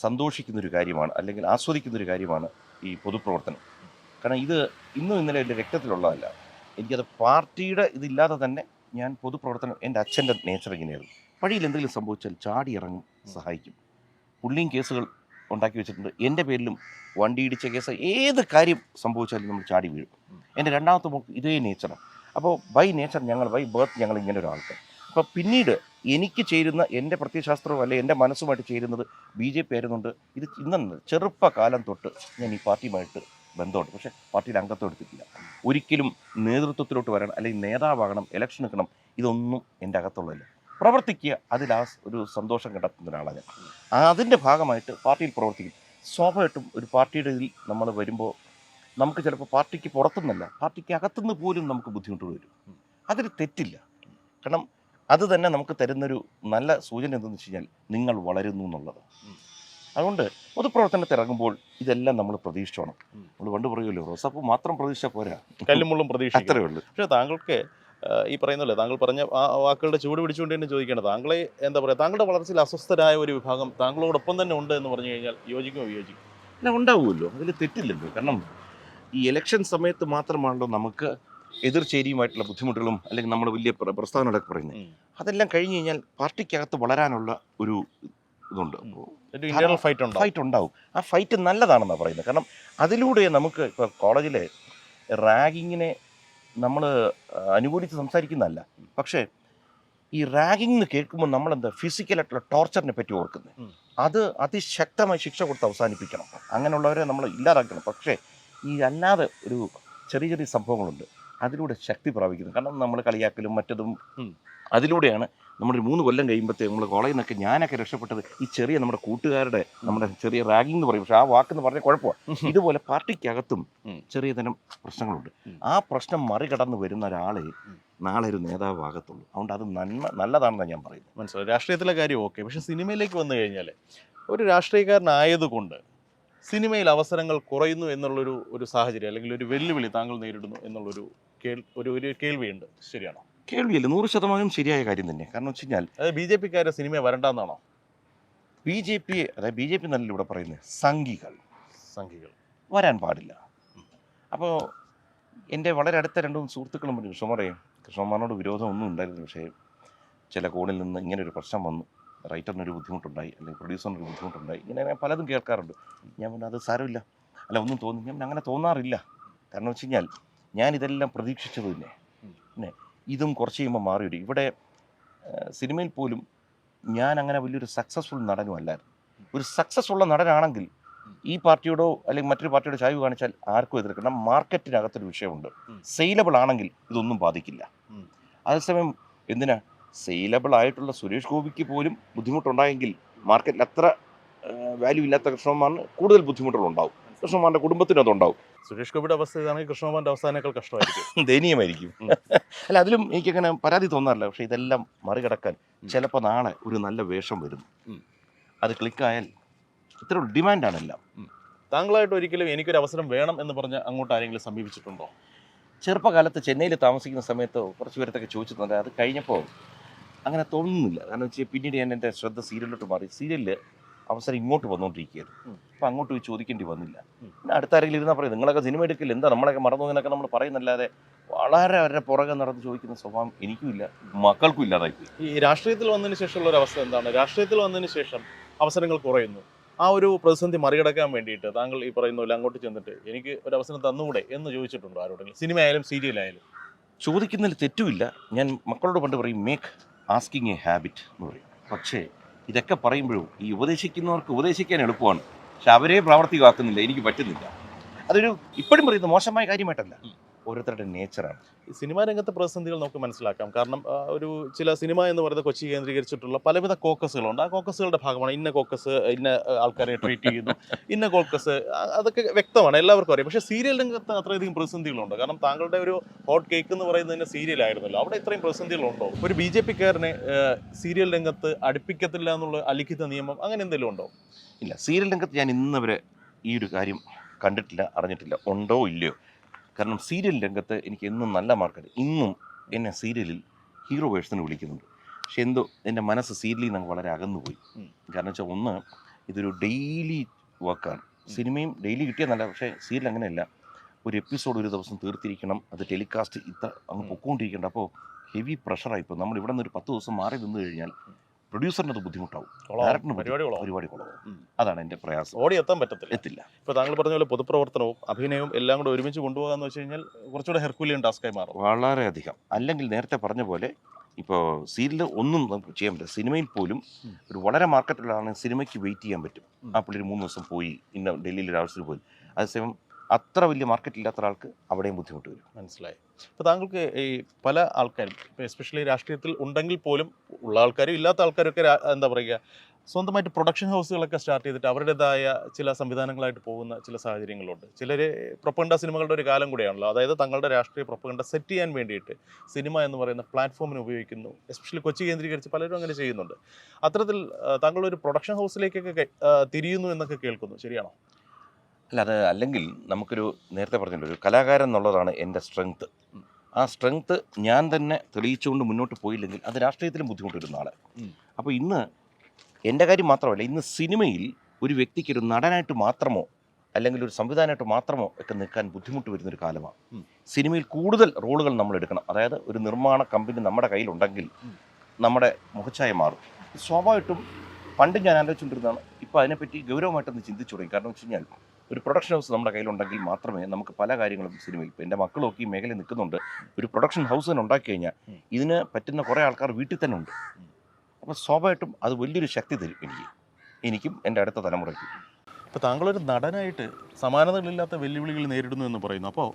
സന്തോഷിക്കുന്നൊരു കാര്യമാണ്, അല്ലെങ്കിൽ ആസ്വദിക്കുന്നൊരു കാര്യമാണ് ഈ പൊതുപ്രവർത്തനം. കാരണം ഇത് ഇന്നും ഇന്നലെ എൻ്റെ രക്തത്തിലുള്ളതല്ല. എനിക്കത് പാർട്ടിയുടെ ഇതില്ലാതെ തന്നെ ഞാൻ പൊതുപ്രവർത്തനം, എൻ്റെ അച്ഛൻ്റെ നേച്ചർ ഇങ്ങനെയായിരുന്നു. വഴിയിൽ എന്തെങ്കിലും സംഭവിച്ചാൽ ചാടി ഇറങ്ങും, സഹായിക്കും. പുള്ളിയും കേസുകൾ ഉണ്ടാക്കി വെച്ചിട്ടുണ്ട്. എൻ്റെ പേരിലും വണ്ടി ഇടിച്ച കേസ്, ഏത് കാര്യം സംഭവിച്ചാലും നമ്മൾ ചാടി വീഴും. എൻ്റെ രണ്ടാമത്തെ മോൾക്ക് ഇതേ നേച്ചറാണ്. അപ്പോൾ ബൈ നേച്ചർ ബൈ ബർത്ത് ഞങ്ങൾ ഇങ്ങനെ ഒരാൾക്ക്. അപ്പോൾ പിന്നീട് എനിക്ക് ചേരുന്ന എൻ്റെ പ്രത്യയശാസ്ത്രവും അല്ലെങ്കിൽ എൻ്റെ മനസ്സുമായിട്ട് ചേരുന്നത് BJP ആയിരുന്നുണ്ട്. ഇത് ഇന്നെന്ന് ചെറുപ്പകാലം തൊട്ട് ഞാൻ ഈ പാർട്ടിയുമായിട്ട് ബന്ധമുണ്ട്. പക്ഷേ പാർട്ടിയിൽ അംഗത്വം എടുത്തിട്ടില്ല. ഒരിക്കലും നേതൃത്വത്തിലോട്ട് വരണം, അല്ലെങ്കിൽ നേതാവാകണം, ഇലക്ഷൻ നിൽക്കണം, ഇതൊന്നും എൻ്റെ അകത്തുള്ളതല്ല. പ്രവർത്തിക്കുക, അതിൽ ആ ഒരു സന്തോഷം കണ്ടെത്തുന്ന ഒരാളാണ് ഞാൻ. അതിൻ്റെ ഭാഗമായിട്ട് പാർട്ടിയിൽ പ്രവർത്തിക്കും. സ്വാഭാവികമായിട്ടും ഒരു പാർട്ടിയുടെ ഇതിൽ നമ്മൾ വരുമ്പോൾ നമുക്ക് ചിലപ്പോൾ പാർട്ടിക്ക് പുറത്തുനിന്നല്ല, പാർട്ടിക്ക് അകത്തുനിന്ന് പോലും നമുക്ക് ബുദ്ധിമുട്ടുകൾ വരും. അതിൽ തെറ്റില്ല. കാരണം അത് തന്നെ നമുക്ക് തരുന്നൊരു നല്ല സൂചന എന്തെന്ന് വെച്ച് കഴിഞ്ഞാൽ നിങ്ങൾ വളരുന്നു എന്നുള്ളത്. അതുകൊണ്ട് പൊതുപ്രവർത്തനത്തിൽ ഇറങ്ങുമ്പോൾ ഇതെല്ലാം നമ്മൾ പ്രതീക്ഷിച്ചോണം. നമ്മൾ പണ്ട് പറയുമല്ലോ, റോസാപ്പൂ മാത്രം പ്രതീക്ഷിച്ചാൽ പോരാ, കല്ലുമുള്ളും പ്രതീക്ഷിക്കും. അത്രേ ഉള്ളൂ. പക്ഷേ താങ്കൾക്ക് ഈ പറയുന്നല്ലേ, താങ്കൾ പറഞ്ഞ ആ വാക്കുകളുടെ ചൂട് പിടിച്ചുകൊണ്ട് തന്നെ ചോദിക്കേണ്ടത്, താങ്കളെ എന്താ പറയുക, താങ്കളുടെ വളർച്ചയിൽ അസ്വസ്ഥരായ ഒരു വിഭാഗം താങ്കളോടൊപ്പം തന്നെ ഉണ്ട് എന്ന് പറഞ്ഞു കഴിഞ്ഞാൽ യോജിക്കുമോ? വിയോജിക്കും? അല്ല, ഉണ്ടാവുമല്ലോ, അതിൽ തെറ്റില്ലല്ലോ. കാരണം ഈ ഇലക്ഷൻ സമയത്ത് മാത്രമാണല്ലോ നമുക്ക് എതിർചേരിയുമായിട്ടുള്ള ബുദ്ധിമുട്ടുകളും അല്ലെങ്കിൽ നമ്മൾ വലിയ പ്രസ്താവനകളൊക്കെ പറയുന്നത്. അതെല്ലാം കഴിഞ്ഞ് കഴിഞ്ഞാൽ പാർട്ടിക്കകത്ത് വളരാനുള്ള ഒരു ഇതുണ്ട്. ഫൈറ്റ് ഉണ്ടാവും. ആ ഫൈറ്റ് നല്ലതാണെന്നാണ് പറയുന്നത്. കാരണം അതിലൂടെ നമുക്ക് ഇപ്പോൾ കോളേജിലെ റാഗിങ്ങിനെ നമ്മൾ അനുകൂലിച്ച് സംസാരിക്കുന്നതല്ല. പക്ഷേ ഈ റാഗിങ് എന്ന് കേൾക്കുമ്പോൾ നമ്മളെന്താ ഫിസിക്കലായിട്ടുള്ള ടോർച്ചറിനെ പറ്റി ഓർക്കുന്നത്. അത് അതിശക്തമായി ശിക്ഷ കൊടുത്ത് അവസാനിപ്പിക്കണം. അങ്ങനെയുള്ളവരെ നമ്മൾ ഇല്ലാതാക്കണം. പക്ഷേ ഈ അല്ലാതെ ഒരു ചെറിയ ചെറിയ സംഭവങ്ങളുണ്ട്, അതിലൂടെ ശക്തി പ്രാപിക്കുന്നത്. കാരണം നമ്മൾ കളിയാക്കലും മറ്റതും അതിലൂടെയാണ്. നമ്മളൊരു 3 കൊല്ലം കഴിയുമ്പോഴത്തേക്ക് നമ്മൾ കോളേജിൽ നിന്നൊക്കെ ഞാനൊക്കെ രക്ഷപ്പെട്ടത് ഈ ചെറിയ നമ്മുടെ കൂട്ടുകാരുടെ നമ്മുടെ ചെറിയ റാഗിങ് എന്ന് പറയും. പക്ഷേ ആ വാക്കെന്ന് പറഞ്ഞാൽ കുഴപ്പമാണ്. ഇതുപോലെ പാർട്ടിക്കകത്തും ചെറിയ തരം പ്രശ്നങ്ങളുണ്ട്. ആ പ്രശ്നം മറികടന്ന് വരുന്ന ഒരാളെ നാളെ ഒരു നേതാവാകത്തുള്ളൂ. അതുകൊണ്ട് അത് നല്ലതാണെന്നാണ് ഞാൻ പറയുന്നത്. മനസ്സിലായി. രാഷ്ട്രീയത്തിലെ കാര്യം ഓക്കെ. പക്ഷേ സിനിമയിലേക്ക് വന്നു കഴിഞ്ഞാൽ ഒരു രാഷ്ട്രീയക്കാരനായതുകൊണ്ട് സിനിമയിൽ അവസരങ്ങൾ കുറയുന്നു എന്നുള്ളൊരു സാഹചര്യം, അല്ലെങ്കിൽ ഒരു വെല്ലുവിളി താങ്കൾ നേരിടുന്നു എന്നുള്ളൊരു കേൾവിയുണ്ട്. ശരിയാണോ? കേൾവിയല്ല, 100% ശരിയായ കാര്യം തന്നെ. കാരണം വെച്ച് കഴിഞ്ഞാൽ അത് BJP-ക്കാരെ സിനിമ വരണ്ടെന്നാണോ? അതായത് BJP എന്നല്ല ഇവിടെ പറയുന്നത്, സംഘികൾ വരാൻ പാടില്ല. അപ്പോൾ എൻ്റെ വളരെ അടുത്ത 2 സുഹൃത്തുക്കളും പറഞ്ഞു, കൃഷ്ണകുമാറിനോട് വിരോധമൊന്നും ഉണ്ടായിരുന്നു, പക്ഷേ ചില കോണിൽ നിന്ന് ഇങ്ങനൊരു പ്രശ്നം വന്നു, റൈറ്ററിനൊരു ബുദ്ധിമുട്ടുണ്ടായി, അല്ലെങ്കിൽ പ്രൊഡ്യൂസറിനൊരു ബുദ്ധിമുട്ടുണ്ടായി, ഇങ്ങനെ ഞാൻ പലതും കേൾക്കാറുണ്ട്. ഞാൻ പറഞ്ഞു അത് സാരമില്ല, അല്ല ഒന്നും തോന്നി. ഞാൻ അങ്ങനെ തോന്നാറില്ല. കാരണം വെച്ച് കഴിഞ്ഞാൽ ഞാനിതെല്ലാം പ്രതീക്ഷിച്ചത് തന്നെ. പിന്നെ ഇതും കുറച്ച് കഴിയുമ്പോൾ മാറി വരും. ഇവിടെ സിനിമയിൽ പോലും ഞാൻ അങ്ങനെ വലിയൊരു സക്സസ്ഫുൾ നടനും അല്ലായിരുന്നു. ഒരു സക്സസ് ഉള്ള നടനാണെങ്കിൽ ഈ പാർട്ടിയോടോ അല്ലെങ്കിൽ മറ്റൊരു പാർട്ടിയോടോ ചായ്വ് കാണിച്ചാൽ ആർക്കും എതിർക്കണം. മാർക്കറ്റിനകത്തൊരു വിഷയമുണ്ട്. സെയിലബിൾ ആണെങ്കിൽ ഇതൊന്നും ബാധിക്കില്ല. അതേസമയം എന്തിനാ സെയിലബിൾ ആയിട്ടുള്ള സുരേഷ് ഗോപിക്ക് പോലും ബുദ്ധിമുട്ടുണ്ടായെങ്കിൽ മാർക്കറ്റിൽ അത്ര വാല്യൂ ഇല്ലാത്ത കൃഷ്ണകുമാറിന് കൂടുതൽ ബുദ്ധിമുട്ടുകളുണ്ടാവും, കൃഷ്ണകുമാറിൻ്റെ കുടുംബത്തിനും അതുണ്ടാവും. സുരേഷ് ഗോപിയുടെ അവസ്ഥ ഇതാണെങ്കിൽ കൃഷ്ണകുമാറിന്റെ അവസ്ഥയേക്കാൾ കഷ്ടമായിരിക്കും. ദയനീയമായിരിക്കും. അല്ല, അതിലും എനിക്കങ്ങനെ പരാതി തോന്നാറില്ല. പക്ഷേ ഇതെല്ലാം മറികടക്കാൻ ചിലപ്പോൾ നാളെ ഒരു നല്ല വേഷം വരുന്നു, അത് ക്ലിക്കായാൽ ഇത്ര ഡിമാൻഡാണെല്ലാം. താങ്കളായിട്ട് ഒരിക്കലും എനിക്കൊരു അവസരം വേണം എന്ന് പറഞ്ഞ് അങ്ങോട്ട് ആരെങ്കിലും സമീപിച്ചിട്ടുണ്ടോ? ചെറുപ്പകാലത്ത് ചെന്നൈയിൽ താമസിക്കുന്ന സമയത്ത് കുറച്ച് പേരത്തൊക്കെ ചോദിച്ചിട്ടുണ്ട്. അത് കഴിഞ്ഞപ്പോൾ അങ്ങനെ തോന്നുന്നില്ല. കാരണം വെച്ചാൽ പിന്നീട് ഞാൻ എൻ്റെ ശ്രദ്ധ സീരിയലിലോട്ട് മാറി. സീരിയലിൽ അവസരം ഇങ്ങോട്ട് വന്നുകൊണ്ടിരിക്കുകയായിരുന്നു. അപ്പം അങ്ങോട്ട് പോയി ചോദിക്കേണ്ടി വന്നില്ല. പിന്നെ അടുത്ത ആരെങ്കിലും ഇരുന്നാൽ പറയും നിങ്ങളൊക്കെ സിനിമ എടുക്കില്ല, എന്താ നമ്മളൊക്കെ മറന്നു എന്നൊക്കെ നമ്മൾ പറയുന്നല്ലാതെ വളരെ അവരുടെ പുറകെ നടന്ന് ചോദിക്കുന്ന സ്വഭാവം എനിക്കും ഇല്ല, മക്കൾക്കും ഇല്ലാതായിപ്പോയി. ഈ രാഷ്ട്രീയത്തിൽ വന്നതിന് ശേഷമുള്ള ഒരു അവസ്ഥ എന്താണ്? രാഷ്ട്രീയത്തിൽ വന്നതിന് ശേഷം അവസരങ്ങൾ കുറയുന്നു. ആ ഒരു പ്രതിസന്ധി മറികടക്കാൻ വേണ്ടിയിട്ട് താങ്കൾ ഈ പറയുന്ന പോലെ അങ്ങോട്ട് ചെന്നിട്ട് എനിക്ക് ഒരു അവസരം തന്നുകൂടെ എന്ന് ചോദിച്ചിട്ടുണ്ടോ ആരോടെങ്കിലും? സിനിമ ആയാലും സീരിയലായാലും. ചോദിക്കുന്നതിൽ തെറ്റുമില്ല. ഞാൻ മക്കളോട് പണ്ട് പറയും മേക്ക് ആസ്കിങ് എ ഹാബിറ്റ് എന്ന് പറയും. പക്ഷേ ഇതൊക്കെ പറയുമ്പോഴും ഈ ഉപദേശിക്കുന്നവർക്ക് ഉപദേശിക്കാൻ എളുപ്പമാണ്, പക്ഷെ അവരെ പ്രാവർത്തികമാക്കുന്നില്ല, എനിക്ക് പറ്റുന്നില്ല. അതൊരു ഇപ്പോഴും പറയുന്നത് മോശമായ കാര്യമായിട്ടല്ല, ഓരോരുത്തരുടെ നേച്ചറാണ്. ഈ സിനിമാ രംഗത്തെ പ്രതിസന്ധികൾ നമുക്ക് മനസ്സിലാക്കാം. കാരണം ഒരു ചില സിനിമ എന്ന് പറയുന്നത് കൊച്ചി കേന്ദ്രീകരിച്ചിട്ടുള്ള പലവിധ കോക്കസുകളുണ്ട്. ആ കോക്കസുകളുടെ ഭാഗമാണ് ഇന്ന കോക്കസ് ഇന്ന ആൾക്കാരെ ട്രീറ്റ് ചെയ്യുന്നു, ഇന്ന കോക്കസ്, അതൊക്കെ വ്യക്തമാണ്, എല്ലാവർക്കും അറിയാം. പക്ഷേ സീരിയൽ രംഗത്ത് അത്രയധികം പ്രതിസന്ധികളുണ്ട്. കാരണം താങ്കളുടെ ഒരു ഹോട്ട് കേക്ക് എന്ന് പറയുന്നതിന് സീരിയലായിരുന്നല്ലോ, അവിടെ ഇത്രയും പ്രതിസന്ധികളുണ്ടോ? ഒരു BJP-കാരനെ സീരിയൽ രംഗത്ത് അടുപ്പിക്കത്തില്ല എന്നുള്ള അലിഖിത നിയമം അങ്ങനെ എന്തെങ്കിലും ഉണ്ടോ? ഇല്ല, സീരിയൽ രംഗത്ത് ഞാൻ ഇന്നവരെ ഈ ഒരു കാര്യം കണ്ടിട്ടില്ല, അറിഞ്ഞിട്ടില്ല, ഉണ്ടോ ഇല്ലയോ. കാരണം സീരിയൽ രംഗത്ത് എനിക്ക് എന്നും നല്ല മാർക്കുണ്ട്. ഇന്നും എന്നെ സീരിയലിൽ ഹീറോ വേഴ്സിന് വിളിക്കുന്നുണ്ട്. പക്ഷെ എന്തോ എൻ്റെ മനസ്സ് സീരിയലിൽ നിന്ന് വളരെ അകന്നുപോയി. കാരണം വെച്ചാൽ ഒന്ന്, ഇതൊരു ഡെയിലി വർക്കാണ്. സിനിമയും ഡെയിലി കിട്ടിയാൽ നല്ല, പക്ഷേ സീരിയൽ അങ്ങനെയല്ല. ഒരു എപ്പിസോഡ് ഒരു ദിവസം തീർത്തിരിക്കണം, അത് ടെലികാസ്റ്റ് അങ്ങ് പൊക്കോണ്ടിരിക്കേണ്ട. അപ്പോൾ ഹെവി പ്രഷറായി. ഇപ്പോൾ നമ്മൾ ഇവിടെ നിന്ന് ഒരു 10 ദിവസം മാറി നിന്ന് കഴിഞ്ഞാൽ പ്രൊഡ്യൂസറിന് അത് ബുദ്ധിമുട്ടാവും, ഡയറക്ടറിന് പരിപാടി കുളവും. അതാണ് എൻ്റെ പ്രയാസം. ഓടി എത്താൻ പറ്റത്തില്ല, എത്തില്ല. ഇപ്പോൾ താങ്കൾ പറഞ്ഞ പോലെ പൊതുപ്രവർത്തനവും അഭിനയവും എല്ലാം കൂടെ ഒരുമിച്ച് കൊണ്ടുപോകാന്ന് വെച്ച് കഴിഞ്ഞാൽ കുറച്ചുകൂടെ ഹെർക്കുലിയൻ ടാസ്കായി മാറും. വളരെയധികം. അല്ലെങ്കിൽ നേരത്തെ പറഞ്ഞ പോലെ ഇപ്പോൾ സീരിയൽ ഒന്നും നമുക്ക് ചെയ്യാൻ പറ്റില്ല. സിനിമയിൽ പോലും ഒരു വളരെ മാർക്കറ്റുള്ളതാണ്, സിനിമയ്ക്ക് വെയിറ്റ് ചെയ്യാൻ പറ്റും. ആ പുള്ളി 3 ദിവസം പോയി, ഇന്ന ഡൽഹിയിൽ ഒരു ആവശ്യത്തിന് പോയി. അതേസമയം അത്ര വലിയ മാർക്കറ്റ് ഇല്ലാത്ത ഒരാൾക്ക് അവിടെയും ബുദ്ധിമുട്ട് വരും. മനസ്സിലായി. ഇപ്പോൾ താങ്കൾക്ക് ഈ പല ആൾക്കാരും, ഇപ്പോൾ എസ്പെഷ്യലി രാഷ്ട്രീയത്തിൽ ഉണ്ടെങ്കിൽ പോലും ഉള്ള ആൾക്കാരും ഇല്ലാത്ത ആൾക്കാരൊക്കെ എന്താ പറയുക, സ്വന്തമായിട്ട് പ്രൊഡക്ഷൻ ഹൗസുകളൊക്കെ സ്റ്റാർട്ട് ചെയ്തിട്ട് അവരുടേതായ ചില സംവിധാനങ്ങളായിട്ട് പോകുന്ന ചില സാഹചര്യങ്ങളുണ്ട്. ചിലർ പ്രൊപ്പഗണ്ട സിനിമകളുടെ ഒരു കാലം കൂടെയാണല്ലോ. അതായത് തങ്ങളുടെ രാഷ്ട്രീയ പ്രൊപ്പഗണ്ട സെറ്റ് ചെയ്യാൻ വേണ്ടിയിട്ട് സിനിമ എന്ന് പറയുന്ന പ്ലാറ്റ്ഫോമിന് ഉപയോഗിക്കുന്നു. എസ്പെഷ്യലി കൊച്ചി കേന്ദ്രീകരിച്ച് പലരും അങ്ങനെ ചെയ്യുന്നുണ്ട്. അത്തരത്തിൽ താങ്കളൊരു പ്രൊഡക്ഷൻ ഹൗസിലേക്കൊക്കെ തിരിയുന്നു എന്നൊക്കെ കേൾക്കുന്നു, ശരിയാണോ? അല്ല, അത് അല്ലെങ്കിൽ നമുക്കൊരു നേരത്തെ പറഞ്ഞല്ലോ, ഒരു കലാകാരൻ എന്നുള്ളതാണ് എൻ്റെ സ്ട്രെങ്ത്ത്. ആ സ്ട്രെങ്ത്ത് ഞാൻ തന്നെ തെളിയിച്ചുകൊണ്ട് മുന്നോട്ട് പോയില്ലെങ്കിൽ അത് രാഷ്ട്രീയത്തിലും ബുദ്ധിമുട്ട് വരുന്ന ആളെ. അപ്പോൾ ഇന്ന് എൻ്റെ കാര്യം മാത്രമല്ല, ഇന്ന് സിനിമയിൽ ഒരു വ്യക്തിക്ക് ഒരു നടനായിട്ട് മാത്രമോ അല്ലെങ്കിൽ ഒരു സംവിധാനമായിട്ട് മാത്രമോ ഒക്കെ നിൽക്കാൻ ബുദ്ധിമുട്ട് വരുന്നൊരു കാലമാണ്. സിനിമയിൽ കൂടുതൽ റോളുകൾ നമ്മൾ എടുക്കണം. അതായത് ഒരു നിർമ്മാണ കമ്പനി നമ്മുടെ കയ്യിലുണ്ടെങ്കിൽ നമ്മുടെ മുഖച്ഛായ മാറും. സ്വാഭാവികമായിട്ടും പണ്ട് ഞാൻ ആലോചിച്ചുകൊണ്ടിരുന്നതാണ്, ഇപ്പോൾ അതിനെപ്പറ്റി ഗൗരവമായിട്ടൊന്ന് ചിന്തിച്ചു തുടങ്ങി. കാരണം വെച്ച് കഴിഞ്ഞാൽ ഒരു പ്രൊഡക്ഷൻ ഹൗസ് നമ്മുടെ കയ്യിലുണ്ടെങ്കിൽ മാത്രമേ നമുക്ക് പല കാര്യങ്ങളും സിനിമയിൽ, ഇപ്പോൾ എൻ്റെ മക്കളൊക്കെ ഈ മേഖലയിൽ നിൽക്കുന്നുണ്ട്, ഒരു പ്രൊഡക്ഷൻ ഹൗസ് തന്നെ ഉണ്ടാക്കി കഴിഞ്ഞാൽ ഇതിന് പറ്റുന്ന കുറേ ആൾക്കാർ വീട്ടിൽ തന്നെ ഉണ്ട്. അപ്പോൾ സ്വാഭാവികമായിട്ടും അത് വലിയൊരു ശക്തി തരും എനിക്കും എൻ്റെ അടുത്ത തലമുറയ്ക്കും. ഇപ്പോൾ താങ്കളൊരു നടനായിട്ട് സമാനതകളില്ലാത്ത വെല്ലുവിളികൾ നേരിടുന്നു എന്ന് പറയുന്നു. അപ്പോൾ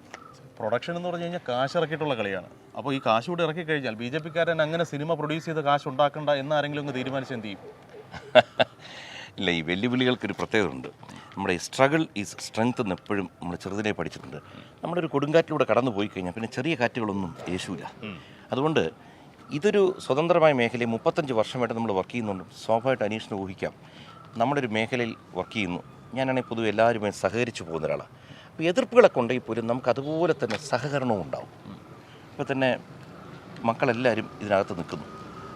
പ്രൊഡക്ഷൻ എന്ന് പറഞ്ഞു കഴിഞ്ഞാൽ കാശ് ഇറക്കിയിട്ടുള്ള കളിയാണ്. അപ്പോൾ ഈ കാശ് കൂടെ ഇറക്കി കഴിഞ്ഞാൽ BJP-കാരൻ അങ്ങനെ സിനിമ പ്രൊഡ്യൂസ് ചെയ്ത് കാശ് ഉണ്ടാക്കണ്ട എന്ന് ആരെങ്കിലും ഒന്ന് തീരുമാനിച്ച് എന്ത് ചെയ്യും? ഇല്ല, ഈ വെല്ലുവിളികൾക്കൊരു പ്രത്യേകത ഉണ്ട്. നമ്മുടെ സ്ട്രഗിൾ ഈസ് സ്ട്രെങ്ത് എന്ന് എപ്പോഴും നമ്മൾ ചെറുതിനെ പഠിച്ചിട്ടുണ്ട്. നമ്മുടെ ഒരു കൊടുങ്കാറ്റിലൂടെ കടന്നു പോയി കഴിഞ്ഞാൽ പിന്നെ ചെറിയ കാറ്റുകളൊന്നും യേശൂല. അതുകൊണ്ട് ഇതൊരു സ്വതന്ത്രമായ മേഖലയിൽ 35 വർഷമായിട്ട് നമ്മൾ വർക്ക് ചെയ്യുന്നുണ്ട്. സ്വാഭാവികമായിട്ട് അനീഷിന് ഊഹിക്കാം, നമ്മുടെ ഒരു മേഖലയിൽ വർക്ക് ചെയ്യുന്നു. ഞാനാണെങ്കിൽ പൊതുവെ എല്ലാവരുമായി സഹകരിച്ചു പോകുന്ന ഒരാളാണ്. അപ്പോൾ എതിർപ്പുകളൊക്കെ ഉണ്ടെങ്കിൽ പോലും നമുക്ക് അതുപോലെ തന്നെ സഹകരണവും ഉണ്ടാവും. ഇപ്പോൾ തന്നെ മക്കളെല്ലാവരും ഇതിനകത്ത് നിൽക്കുന്നു.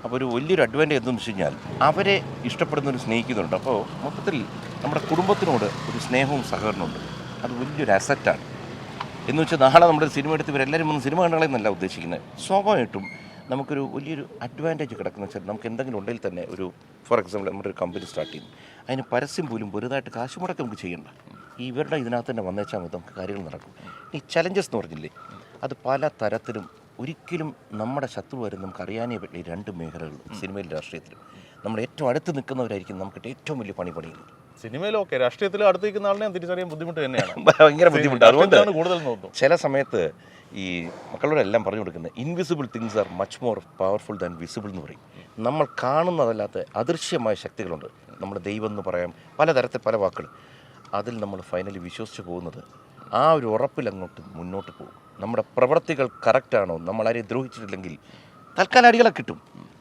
അപ്പോൾ ഒരു വലിയൊരു അഡ്വാൻറ്റേജ് എന്തെന്ന് വെച്ച് കഴിഞ്ഞാൽ അവരെ ഇഷ്ടപ്പെടുന്നവർ സ്നേഹിക്കുന്നുണ്ട്. അപ്പോൾ മൊത്തത്തിൽ നമ്മുടെ കുടുംബത്തിനോട് ഒരു സ്നേഹവും സഹകരണമുണ്ട്. അത് വലിയൊരു അസറ്റാണ്. എന്ന് വെച്ചാൽ നാളെ നമ്മുടെ സിനിമ എടുത്ത് ഇവരെല്ലാവരും വന്ന് സിനിമ കണ്ടുകളെന്നല്ല ഉദ്ദേശിക്കുന്നത്. സ്വാഭാവികമായിട്ടും നമുക്കൊരു വലിയൊരു അഡ്വാൻറ്റേജ് കിടക്കുന്ന വെച്ചാൽ നമുക്ക് എന്തെങ്കിലും ഉണ്ടെങ്കിൽ തന്നെ ഒരു ഫോർ എക്സാമ്പിൾ നമ്മുടെ ഒരു കമ്പനി സ്റ്റാർട്ട് ചെയ്യുന്നു, അതിന് പരസ്യം പോലും വെറുതായിട്ട് കാശ് മുടക്കി നമുക്ക് ചെയ്യണ്ട. ഇവരുടെ ഇതിനകത്ത് തന്നെ വന്നേച്ചാൽ മതി, നമുക്ക് കാര്യങ്ങൾ നടക്കും. ഈ ചലഞ്ചസ് എന്ന് പറഞ്ഞില്ലേ, അത് പല തരത്തിലും ഒരിക്കലും നമ്മുടെ ശത്രു വരും നമുക്ക് അറിയാനേ പറ്റില്ല. 2 മേഖലകളും സിനിമയിലും രാഷ്ട്രീയത്തിലും നമ്മൾ ഏറ്റവും അടുത്ത് നിൽക്കുന്നവരായിരിക്കും നമുക്ക് ഏറ്റവും വലിയ പണി പണിയുന്നത്. സിനിമയിലൊക്കെ രാഷ്ട്രീയത്തിൽ അടുത്തേക്കുന്ന ആളിനെ തിരിച്ചറിയാൻ ബുദ്ധിമുട്ട് തന്നെയാണ്, ഭയങ്കര ബുദ്ധിമുട്ടാണ്. അതുകൊണ്ട് കൂടുതൽ തോന്നുന്നു ചില സമയത്ത് ഈ മക്കളോടെല്ലാം പറഞ്ഞു കൊടുക്കുന്നത് invisible things are much more powerful than visible എന്ന് പറയും. നമ്മൾ കാണുന്നതല്ലാത്ത അദൃശ്യമായ ശക്തികളുണ്ട്. നമ്മുടെ ദൈവം എന്ന് പറയാം, പലതരത്തിൽ പല വാക്കുകൾ. അതിൽ നമ്മൾ ഫൈനലി വിശ്വസിച്ച് പോകുന്നത് ആ ഒരു ഉറപ്പിൽ അങ്ങോട്ട് മുന്നോട്ട് പോകും. നമ്മുടെ പ്രവൃത്തികൾ കറക്റ്റാണോ, നമ്മളാരെയും ദ്രോഹിച്ചിട്ടില്ലെങ്കിൽ തൽക്കാലം അടികളെ കിട്ടും,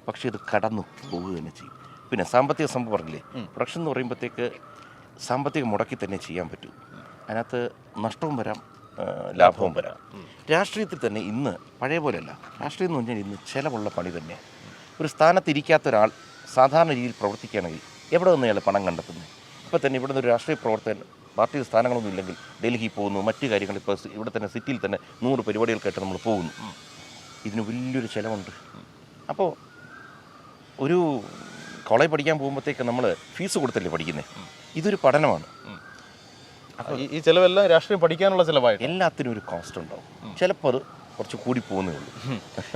പക്ഷേ ഇത് കടന്നു പോവുക തന്നെ ചെയ്യും. പിന്നെ സാമ്പത്തിക സംഭവം പറഞ്ഞില്ലേ, പ്രൊഡക്ഷൻ എന്ന് പറയുമ്പോഴത്തേക്ക് സാമ്പത്തികം മുടക്കി തന്നെ ചെയ്യാൻ പറ്റും. അതിനകത്ത് നഷ്ടവും വരാം, ലാഭവും വരാം. രാഷ്ട്രീയത്തിൽ തന്നെ ഇന്ന് പഴയ പോലെയല്ല. രാഷ്ട്രീയം എന്ന് പറഞ്ഞാൽ ഇന്ന് ചിലവുള്ള പണി തന്നെയാണ്. ഒരു സ്ഥാനത്തിരിക്കാത്ത ഒരാൾ സാധാരണ രീതിയിൽ പ്രവർത്തിക്കുകയാണെങ്കിൽ എവിടെ നിന്ന് അയാൾ പണം കണ്ടെത്തുന്നത്? ഇപ്പോൾ തന്നെ ഇവിടെ നിന്ന് ഒരു രാഷ്ട്രീയ പ്രവർത്തകൻ പാർട്ടി സ്ഥാനങ്ങളൊന്നും ഇല്ലെങ്കിൽ ഡൽഹി പോകുന്നു, മറ്റു കാര്യങ്ങൾ. ഇപ്പോൾ ഇവിടെ തന്നെ സിറ്റിയിൽ തന്നെ 100 പരിപാടികൾക്കായിട്ട് നമ്മൾ പോകുന്നു. ഇതിന് വലിയൊരു ചിലവുണ്ട്. അപ്പോൾ ഒരു കോളേജ് പഠിക്കാൻ പോകുമ്പോഴത്തേക്ക് നമ്മൾ ഫീസ് കൊടുത്തല്ലേ പഠിക്കുന്നത്. ഇതൊരു പഠനമാണ്. ഈ ചിലവെല്ലാം രാഷ്ട്രീയം പഠിക്കാനുള്ള ചിലവായിട്ട് എല്ലാത്തിനും ഒരു കോസ്റ്റ് ഉണ്ടാവും. ചിലപ്പോൾ അത് കുറച്ച് കൂടി പോകുന്നേ ഉള്ളൂ.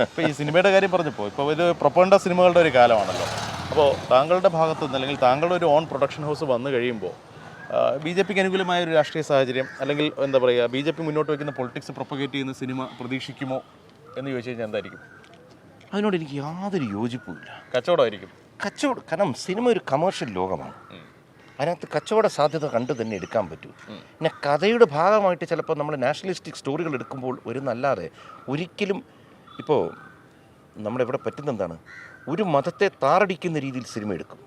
ഇപ്പോൾ ഈ സിനിമയുടെ കാര്യം പറഞ്ഞപ്പോൾ ഇപ്പോൾ ഇത് പ്രൊപ്പഗണ്ട സിനിമകളുടെ ഒരു കാലമാണല്ലോ. അപ്പോൾ താങ്കളുടെ ഭാഗത്തു നിന്ന് അല്ലെങ്കിൽ താങ്കളുടെ ഒരു ഓൺ പ്രൊഡക്ഷൻ ഹൗസ് വന്നു കഴിയുമ്പോൾ BJPക്ക് അനുകൂലമായ ഒരു രാഷ്ട്രീയ സാഹചര്യം അല്ലെങ്കിൽ എന്താ പറയുക, BJP മുന്നോട്ട് വയ്ക്കുന്ന പൊളിറ്റിക്സ് പ്രൊപ്പഗേറ്റ് ചെയ്യുന്ന സിനിമ പ്രതീക്ഷിക്കുമോ എന്ന് ചോദിച്ചു കഴിഞ്ഞാൽ എന്തായിരിക്കും? അതിനോട് എനിക്ക് യാതൊരു യോജിപ്പുമില്ല. കച്ചവടമായിരിക്കും. കച്ചവടം, കാരണം സിനിമ ഒരു കമേഴ്ഷ്യൽ ലോകമാണ്. അതിനകത്ത് കച്ചവട സാധ്യത കണ്ട് തന്നെ എടുക്കാൻ പറ്റും. പിന്നെ കഥയുടെ ഭാഗമായിട്ട് ചിലപ്പോൾ നമ്മൾ നാഷണലിസ്റ്റിക് സ്റ്റോറികൾ എടുക്കുമ്പോൾ വരുന്നല്ലാതെ ഒരിക്കലും ഇപ്പോൾ നമ്മുടെ ഇവിടെ പറ്റുന്ന എന്താണ്, ഒരു മതത്തെ താറടിക്കുന്ന രീതിയിൽ സിനിമ എടുക്കും.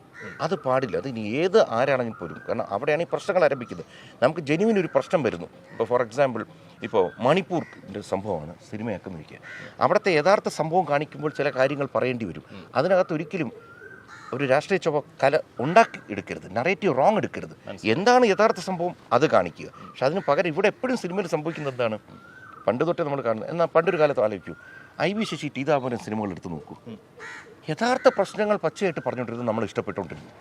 അത് പാടില്ല. അത് ഇനി ഏത് ആരാണെങ്കിൽ പോലും, കാരണം അവിടെയാണ് ഈ പ്രശ്നങ്ങൾ ആരംഭിക്കുന്നത്. നമുക്ക് ജെനുവിൻ ഒരു പ്രശ്നം വരുന്നു. ഇപ്പോൾ ഫോർ എക്സാമ്പിൾ ഇപ്പോൾ മണിപ്പൂരിൻ്റെ സംഭവമാണ് സിനിമയാക്കുന്ന വയ്ക്കുക. അവിടുത്തെ യഥാർത്ഥ സംഭവം കാണിക്കുമ്പോൾ ചില കാര്യങ്ങൾ പറയേണ്ടി വരും. അതിനകത്ത് ഒരിക്കലും ഒരു രാഷ്ട്രീയ കല ഉണ്ടാക്കി എടുക്കരുത്, നറേറ്റീവ് റോങ് എടുക്കരുത്. എന്താണ് യഥാർത്ഥ സംഭവം അത് കാണിക്കുക. പക്ഷെ അതിന് പകരം ഇവിടെ എപ്പോഴും സിനിമയിൽ സംഭവിക്കുന്നത് എന്താണ്, പണ്ട് തൊട്ടേ നമ്മൾ കാണുന്നത്. എന്നാൽ പണ്ടൊരു കാലത്ത് ആലോചിക്കൂ, IV ശശി, ടീതാമരൻ സിനിമകൾ എടുത്ത് നോക്കൂ. യഥാർത്ഥ പ്രശ്നങ്ങൾ പച്ചയായിട്ട് പറഞ്ഞുകൊണ്ടിരുന്നത് നമ്മൾ ഇഷ്ടപ്പെട്ടുകൊണ്ടിരുന്നു.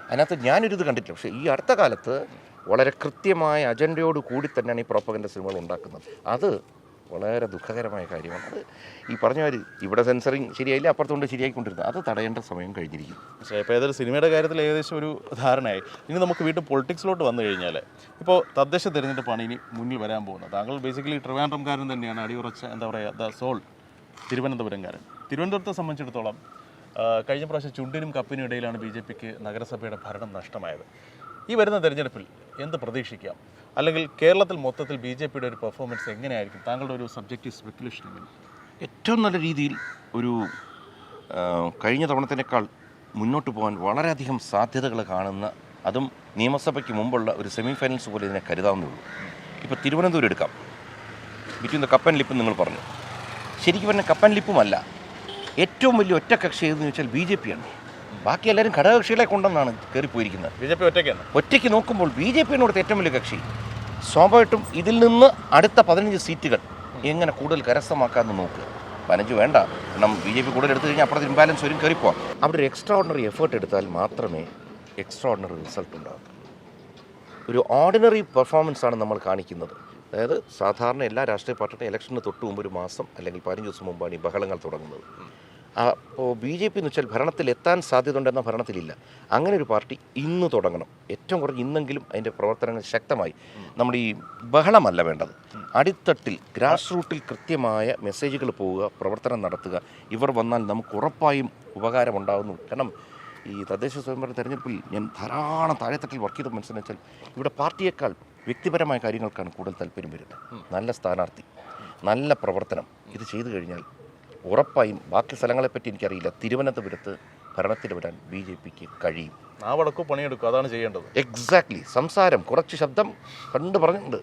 അതിനകത്ത് ഞാനൊരിത് കണ്ടിട്ടില്ല. പക്ഷേ ഈ അടുത്ത കാലത്ത് വളരെ കൃത്യമായ അജണ്ടയോട് കൂടി തന്നെയാണ് ഈ പ്രോപ്പഗൻഡ സിനിമകൾ ഉണ്ടാക്കുന്നത്. അത് വളരെ ദുഃഖകരമായ കാര്യമാണ്. അത് ഈ പറഞ്ഞ കാര്യം ഇവിടെ സെൻസറിങ് ശരിയായില്ല, അപ്പുറത്തുകൊണ്ട് ശരിയായിക്കൊണ്ടിരുന്നത്. അത് തടയേണ്ട സമയം കഴിഞ്ഞിരിക്കും. പക്ഷേ ഇപ്പോൾ ഏതൊരു സിനിമയുടെ കാര്യത്തിൽ ഏകദേശം ഒരു ധാരണയായി. ഇനി നമുക്ക് വീണ്ടും പൊളിറ്റിക്സിലോട്ട് വന്നു കഴിഞ്ഞാൽ ഇപ്പോൾ തദ്ദേശ തിരഞ്ഞെടുപ്പാണ് ഇനി മുന്നിൽ വരാൻ പോകുന്നത്. താങ്കൾ ബേസിക്കലി ട്രിവാൻഡ്രംകാരൻ തന്നെയാണ്, അടിയുറച്ച എന്താ പറയുക ദ സോൾ തിരുവനന്തപുരംകാരൻ. തിരുവനന്തപുരത്തെ സംബന്ധിച്ചിടത്തോളം കഴിഞ്ഞ പ്രാവശ്യം ചുണ്ടിനും കപ്പിനും ഇടയിലാണ് BJPക്ക് നഗരസഭയുടെ ഭരണം നഷ്ടമായത്. ഈ വരുന്ന തെരഞ്ഞെടുപ്പിൽ എന്ത് പ്രതീക്ഷിക്കാം? അല്ലെങ്കിൽ കേരളത്തിൽ മൊത്തത്തിൽ BJPയുടെ ഒരു പെർഫോമൻസ് എങ്ങനെയായിരിക്കും? താങ്കളുടെ ഒരു സബ്ജക്റ്റീവ് സ്പെക്കുലേഷൻ എങ്ങനെ? ഏറ്റവും നല്ല രീതിയിൽ ഒരു കഴിഞ്ഞ തവണത്തിനേക്കാൾ മുന്നോട്ട് പോകാൻ വളരെയധികം സാധ്യതകൾ കാണുന്ന, അതും നിയമസഭയ്ക്ക് മുമ്പുള്ള ഒരു സെമി ഫൈനൽസ് പോലെ ഇതിനെ കരുതാവുന്നുള്ളൂ. ഇപ്പോൾ തിരുവനന്തപുരം എടുക്കാം. Between the cup and lip നിങ്ങൾ പറഞ്ഞു. ശരിക്കും പറഞ്ഞാൽ കപ്പ് ആൻഡ് ലിപ്പുമല്ല, ഏറ്റവും വലിയ ഒറ്റ കക്ഷി ഏതെന്ന് ചോദിച്ചാൽ BJPയാണ്. ബാക്കി എല്ലാവരും ഘടകകക്ഷികളെ കൊണ്ടെന്നാണ് കയറിപ്പോയിരിക്കുന്നത്. BJP ഒറ്റയ്ക്കാണ്. ഒറ്റയ്ക്ക് നോക്കുമ്പോൾ BJPയാണ് ഇവിടുത്തെ ഏറ്റവും വലിയ കക്ഷി. സ്വാഭാവികമായിട്ടും ഇതിൽ നിന്ന് അടുത്ത 15 സീറ്റുകൾ എങ്ങനെ കൂടുതൽ കരസ്ഥമാക്കാമെന്ന് നോക്കുക. 15 വേണ്ട, കാരണം BJP കൂടുതൽ എടുത്തു കഴിഞ്ഞാൽ അപ്പുറത്ത് ഇംബാലൻസ് വരും, കയറിപ്പോവാം. അവിടെ ഒരു എക്സ്ട്രാ ഓർഡിനറി എഫേർട്ട് എടുത്താൽ മാത്രമേ എക്സ്ട്രാ ഓർഡിനറി റിസൾട്ട് ഉണ്ടാകും. ഒരു ഓർഡിനറി പെർഫോമൻസാണ് നമ്മൾ കാണിക്കുന്നത്. അതായത് സാധാരണ എല്ലാ രാഷ്ട്രീയ പാർട്ടിയുടെ ഇലക്ഷന് തൊട്ട് മുമ്പ് ഒരു മാസം അല്ലെങ്കിൽ 15 ദിവസം മുമ്പാണ് ഈ ബഹളങ്ങൾ തുടങ്ങുന്നത്. അപ്പോൾ BJP എന്ന് വെച്ചാൽ ഭരണത്തിലെത്താൻ സാധ്യതയുണ്ടെന്ന ഭരണത്തിലില്ല. അങ്ങനെ ഒരു പാർട്ടി ഇന്ന് തുടങ്ങണം. ഏറ്റവും കുറഞ്ഞ് ഇന്നെങ്കിലും അതിൻ്റെ പ്രവർത്തനങ്ങൾ ശക്തമായി. നമ്മുടെ ഈ ബഹളമല്ല വേണ്ടത്, അടിത്തട്ടിൽ ഗ്രാസ് റൂട്ടിൽ കൃത്യമായ മെസ്സേജുകൾ പോവുക, പ്രവർത്തനം നടത്തുക. ഇവർ വന്നാൽ നമുക്ക് ഉറപ്പായും ഉപകാരമുണ്ടാകുന്നു. കാരണം ഈ തദ്ദേശ സ്വയംഭരണ തെരഞ്ഞെടുപ്പിൽ ഞാൻ ധാരാളം താഴെത്തട്ടിൽ വർക്ക് ചെയ്ത മനസ്സിലാച്ചാൽ ഇവിടെ പാർട്ടിയേക്കാൾ വ്യക്തിപരമായ കാര്യങ്ങൾക്കാണ് കൂടുതൽ താല്പര്യം വരുന്നത്. നല്ല സ്ഥാനാർത്ഥി, നല്ല പ്രവർത്തനം, ഇത് ചെയ്തു കഴിഞ്ഞാൽ ഉറപ്പായും ബാക്കി സ്ഥലങ്ങളെപ്പറ്റി എനിക്കറിയില്ല, തിരുവനന്തപുരത്ത് ഭരണത്തിൽ വരാൻ BJPക്ക് കഴിയും. ആ വടക്കു പണിയെടുക്കും, അതാണ് ചെയ്യേണ്ടത്. എക്സാക്ട്ലി. സംസാരം, കുറച്ച് ശബ്ദം കണ്ട് പറഞ്ഞിട്ടുണ്ട്,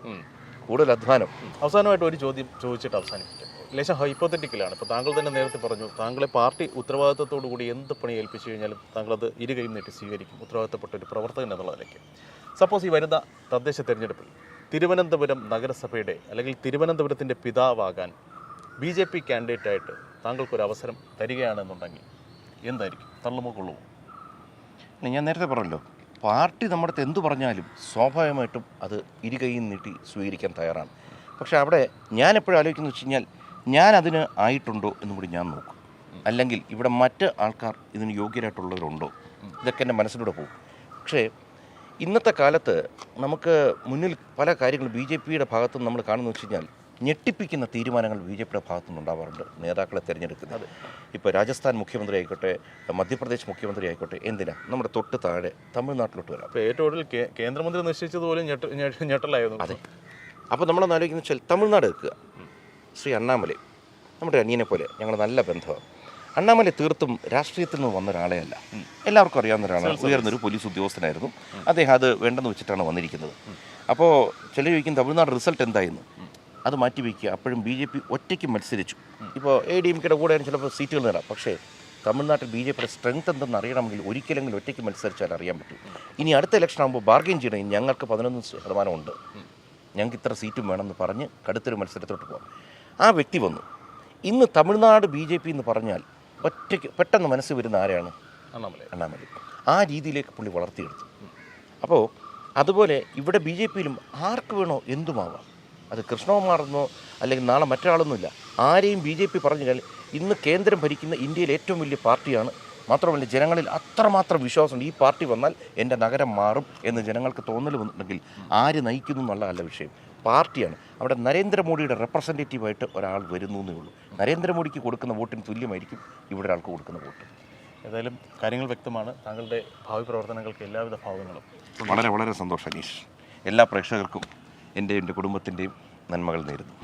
കൂടുതൽ അധ്വാനം. അവസാനമായിട്ട് ഒരു ചോദ്യം ചോദിച്ചിട്ട് അവസാനിപ്പിക്കാം. ലേശം ഹൈപ്പോത്തറ്റിക്കലാണ്. ഇപ്പോൾ താങ്കൾ തന്നെ നേരത്തെ പറഞ്ഞു, താങ്കളെ പാർട്ടി ഉത്തരവാദിത്തത്തോടു കൂടി എന്ത് പണി ഏൽപ്പിച്ചു കഴിഞ്ഞാലും താങ്കളത് ഇരുകൈയും നീട്ടി സ്വീകരിക്കും, ഉത്തരവാദിത്തപ്പെട്ട ഒരു പ്രവർത്തകൻ എന്നുള്ള നിലയ്ക്ക്. സപ്പോസ് ഈ വരുന്ന തദ്ദേശ തെരഞ്ഞെടുപ്പിൽ തിരുവനന്തപുരം നഗരസഭയുടെ അല്ലെങ്കിൽ തിരുവനന്തപുരത്തിൻ്റെ പിതാവാകാൻ BJP കാൻഡിഡേറ്റായിട്ട് താങ്കൾക്കൊരു അവസരം തരികയാണെന്നുണ്ടെങ്കിൽ എന്തായിരിക്കും? തള്ളുമോ കൊള്ളുമോ? ഞാൻ നേരത്തെ പറഞ്ഞല്ലോ, പാർട്ടി നമ്മുടെ അടുത്ത് എന്തു പറഞ്ഞാലും സ്വാഭാവികമായിട്ടും അത് ഇരുകൈയും നീട്ടി സ്വീകരിക്കാൻ തയ്യാറാണ്. പക്ഷേ അവിടെ ഞാൻ എപ്പോഴും ആലോചിക്കുന്നത് വെച്ച് കഴിഞ്ഞാൽ ഞാൻ അതിന് ആയിട്ടുണ്ടോ എന്നും കൂടി ഞാൻ നോക്കും. അല്ലെങ്കിൽ ഇവിടെ മറ്റ് ആൾക്കാർ ഇതിന് യോഗ്യരായിട്ടുള്ളവരുണ്ടോ, ഇതൊക്കെ എൻ്റെ മനസ്സിലൂടെ പോകും. പക്ഷേ ഇന്നത്തെ കാലത്ത് നമുക്ക് മുന്നിൽ പല കാര്യങ്ങളും ബി ജെ പിയുടെ ഭാഗത്തുനിന്ന് നമ്മൾ കാണുന്നു വെച്ച് കഴിഞ്ഞാൽ ഞെട്ടിപ്പിക്കുന്ന തീരുമാനങ്ങൾ ബി ജെ പിയുടെ ഭാഗത്തുനിന്ന് ഉണ്ടാവാറുണ്ട് നേതാക്കളെ തിരഞ്ഞെടുക്കുന്നത്. ഇപ്പോൾ രാജസ്ഥാൻ മുഖ്യമന്ത്രി ആയിക്കോട്ടെ, മധ്യപ്രദേശ് മുഖ്യമന്ത്രി ആയിക്കോട്ടെ, എന്തിനാ നമ്മുടെ തൊട്ട് താഴെ തമിഴ്നാട്ടിലോട്ട് വരാം. അപ്പോൾ ഏറ്റവും കൂടുതൽ കേന്ദ്രമന്ത്രി നിശ്ചയിച്ചതുപോലും ഞെട്ടലായിരുന്നു. അതെ. അപ്പോൾ നമ്മളൊന്ന് ആലോചിക്കുന്ന വെച്ചാൽ തമിഴ്നാട് എടുക്കുക, ശ്രീ അണ്ണാമലൈ നമ്മുടെ അനിയനെ പോലെ ഞങ്ങൾ നല്ല ബന്ധമാണ്. അണ്ണാമലൈ തീർത്തും രാഷ്ട്രീയത്തിൽ നിന്ന് വന്ന ഒരാളെ അല്ല, എല്ലാവർക്കും അറിയാവുന്ന ഒരാളാണ്. ഉയർന്നൊരു പോലീസ് ഉദ്യോഗസ്ഥനായിരുന്നു. അദ്ദേഹം അത് വേണ്ടെന്ന് വെച്ചിട്ടാണ് വന്നിരിക്കുന്നത്. അപ്പോൾ ചിലർ ചോദിക്കും തമിഴ്നാട് റിസൾട്ട് എന്തായിരുന്നു, അത് മാറ്റി വയ്ക്കുക. അപ്പോഴും ബി ജെ പി ഒറ്റയ്ക്ക് മത്സരിച്ചു. ഇപ്പോൾ ADMKയുടെ കൂടെയാണ് ചിലപ്പോൾ സീറ്റുകൾ നേടാം. പക്ഷേ തമിഴ്നാട്ടിൽ ബി ജെ പിയുടെ സ്ട്രെങ്ത് എന്തെന്ന് അറിയണമെങ്കിൽ ഒരിക്കലെങ്കിലും ഒറ്റയ്ക്ക് മത്സരിച്ചാൽ അറിയാൻ പറ്റും. ഇനി അടുത്ത ഇലക്ഷൻ ആകുമ്പോൾ ബാർഗെയിൻ ചെയ്യണം. ഞങ്ങൾക്ക് 11% ഉണ്ട്, ഞങ്ങൾക്ക് ഇത്ര സീറ്റും വേണമെന്ന് പറഞ്ഞ് കടുത്തൊരു മത്സരത്തോട്ട് പോകാം. ആ വ്യക്തി വന്നു. ഇന്ന് തമിഴ്നാട് ബി ജെ പി എന്ന് പറഞ്ഞാൽ ഒറ്റയ്ക്ക് പെട്ടെന്ന് മനസ്സിൽ വരുന്ന ആരെയാണ്? അണ്ണാമലൈ. ആ രീതിയിലേക്ക് പുള്ളി വളർത്തിയെടുത്തു. അപ്പോൾ അതുപോലെ ഇവിടെ ബി ജെ പിയിലും ആർക്ക് വേണോ എന്തുമാവാം. അത് കൃഷ്ണകുമാറെന്നോ അല്ലെങ്കിൽ നാളെ മറ്റൊരാളൊന്നുമില്ല. ആരെയും ബി ജെ പി പറഞ്ഞാൽ ഇന്ന് കേന്ദ്രം ഭരിക്കുന്ന ഇന്ത്യയിലെ ഏറ്റവും വലിയ പാർട്ടിയാണ്. മാത്രമല്ല ജനങ്ങളിൽ അത്രമാത്രം വിശ്വാസമുണ്ട്, ഈ പാർട്ടി വന്നാൽ എൻ്റെ നഗരം മാറും എന്ന് ജനങ്ങൾക്ക് തോന്നൽ വന്നിട്ടുണ്ടെങ്കിൽ ആര് നയിക്കുന്നു എന്നുള്ളതല്ല വിഷയം, പാർട്ടിയാണ്. അവിടെ നരേന്ദ്രമോദിയുടെ റെപ്രസെൻറ്റേറ്റീവായിട്ട് ഒരാൾ വരുന്നു എന്നേ ഉള്ളൂ. നരേന്ദ്രമോദിക്ക് കൊടുക്കുന്ന വോട്ടിന് തുല്യമായിരിക്കും ഇവിടെ ഒരാൾക്ക് കൊടുക്കുന്ന വോട്ട്. ഏതായാലും കാര്യങ്ങൾ വ്യക്തമാണ്. താങ്കളുടെ ഭാവി പ്രവർത്തനങ്ങൾക്ക് എല്ലാവിധ ഭാവങ്ങളും. വളരെ വളരെ സന്തോഷം അനീഷ്. എല്ലാ പ്രേക്ഷകർക്കും എൻ്റെ കുടുംബത്തിൻ്റെയും നന്മകൾ നേരുന്നു.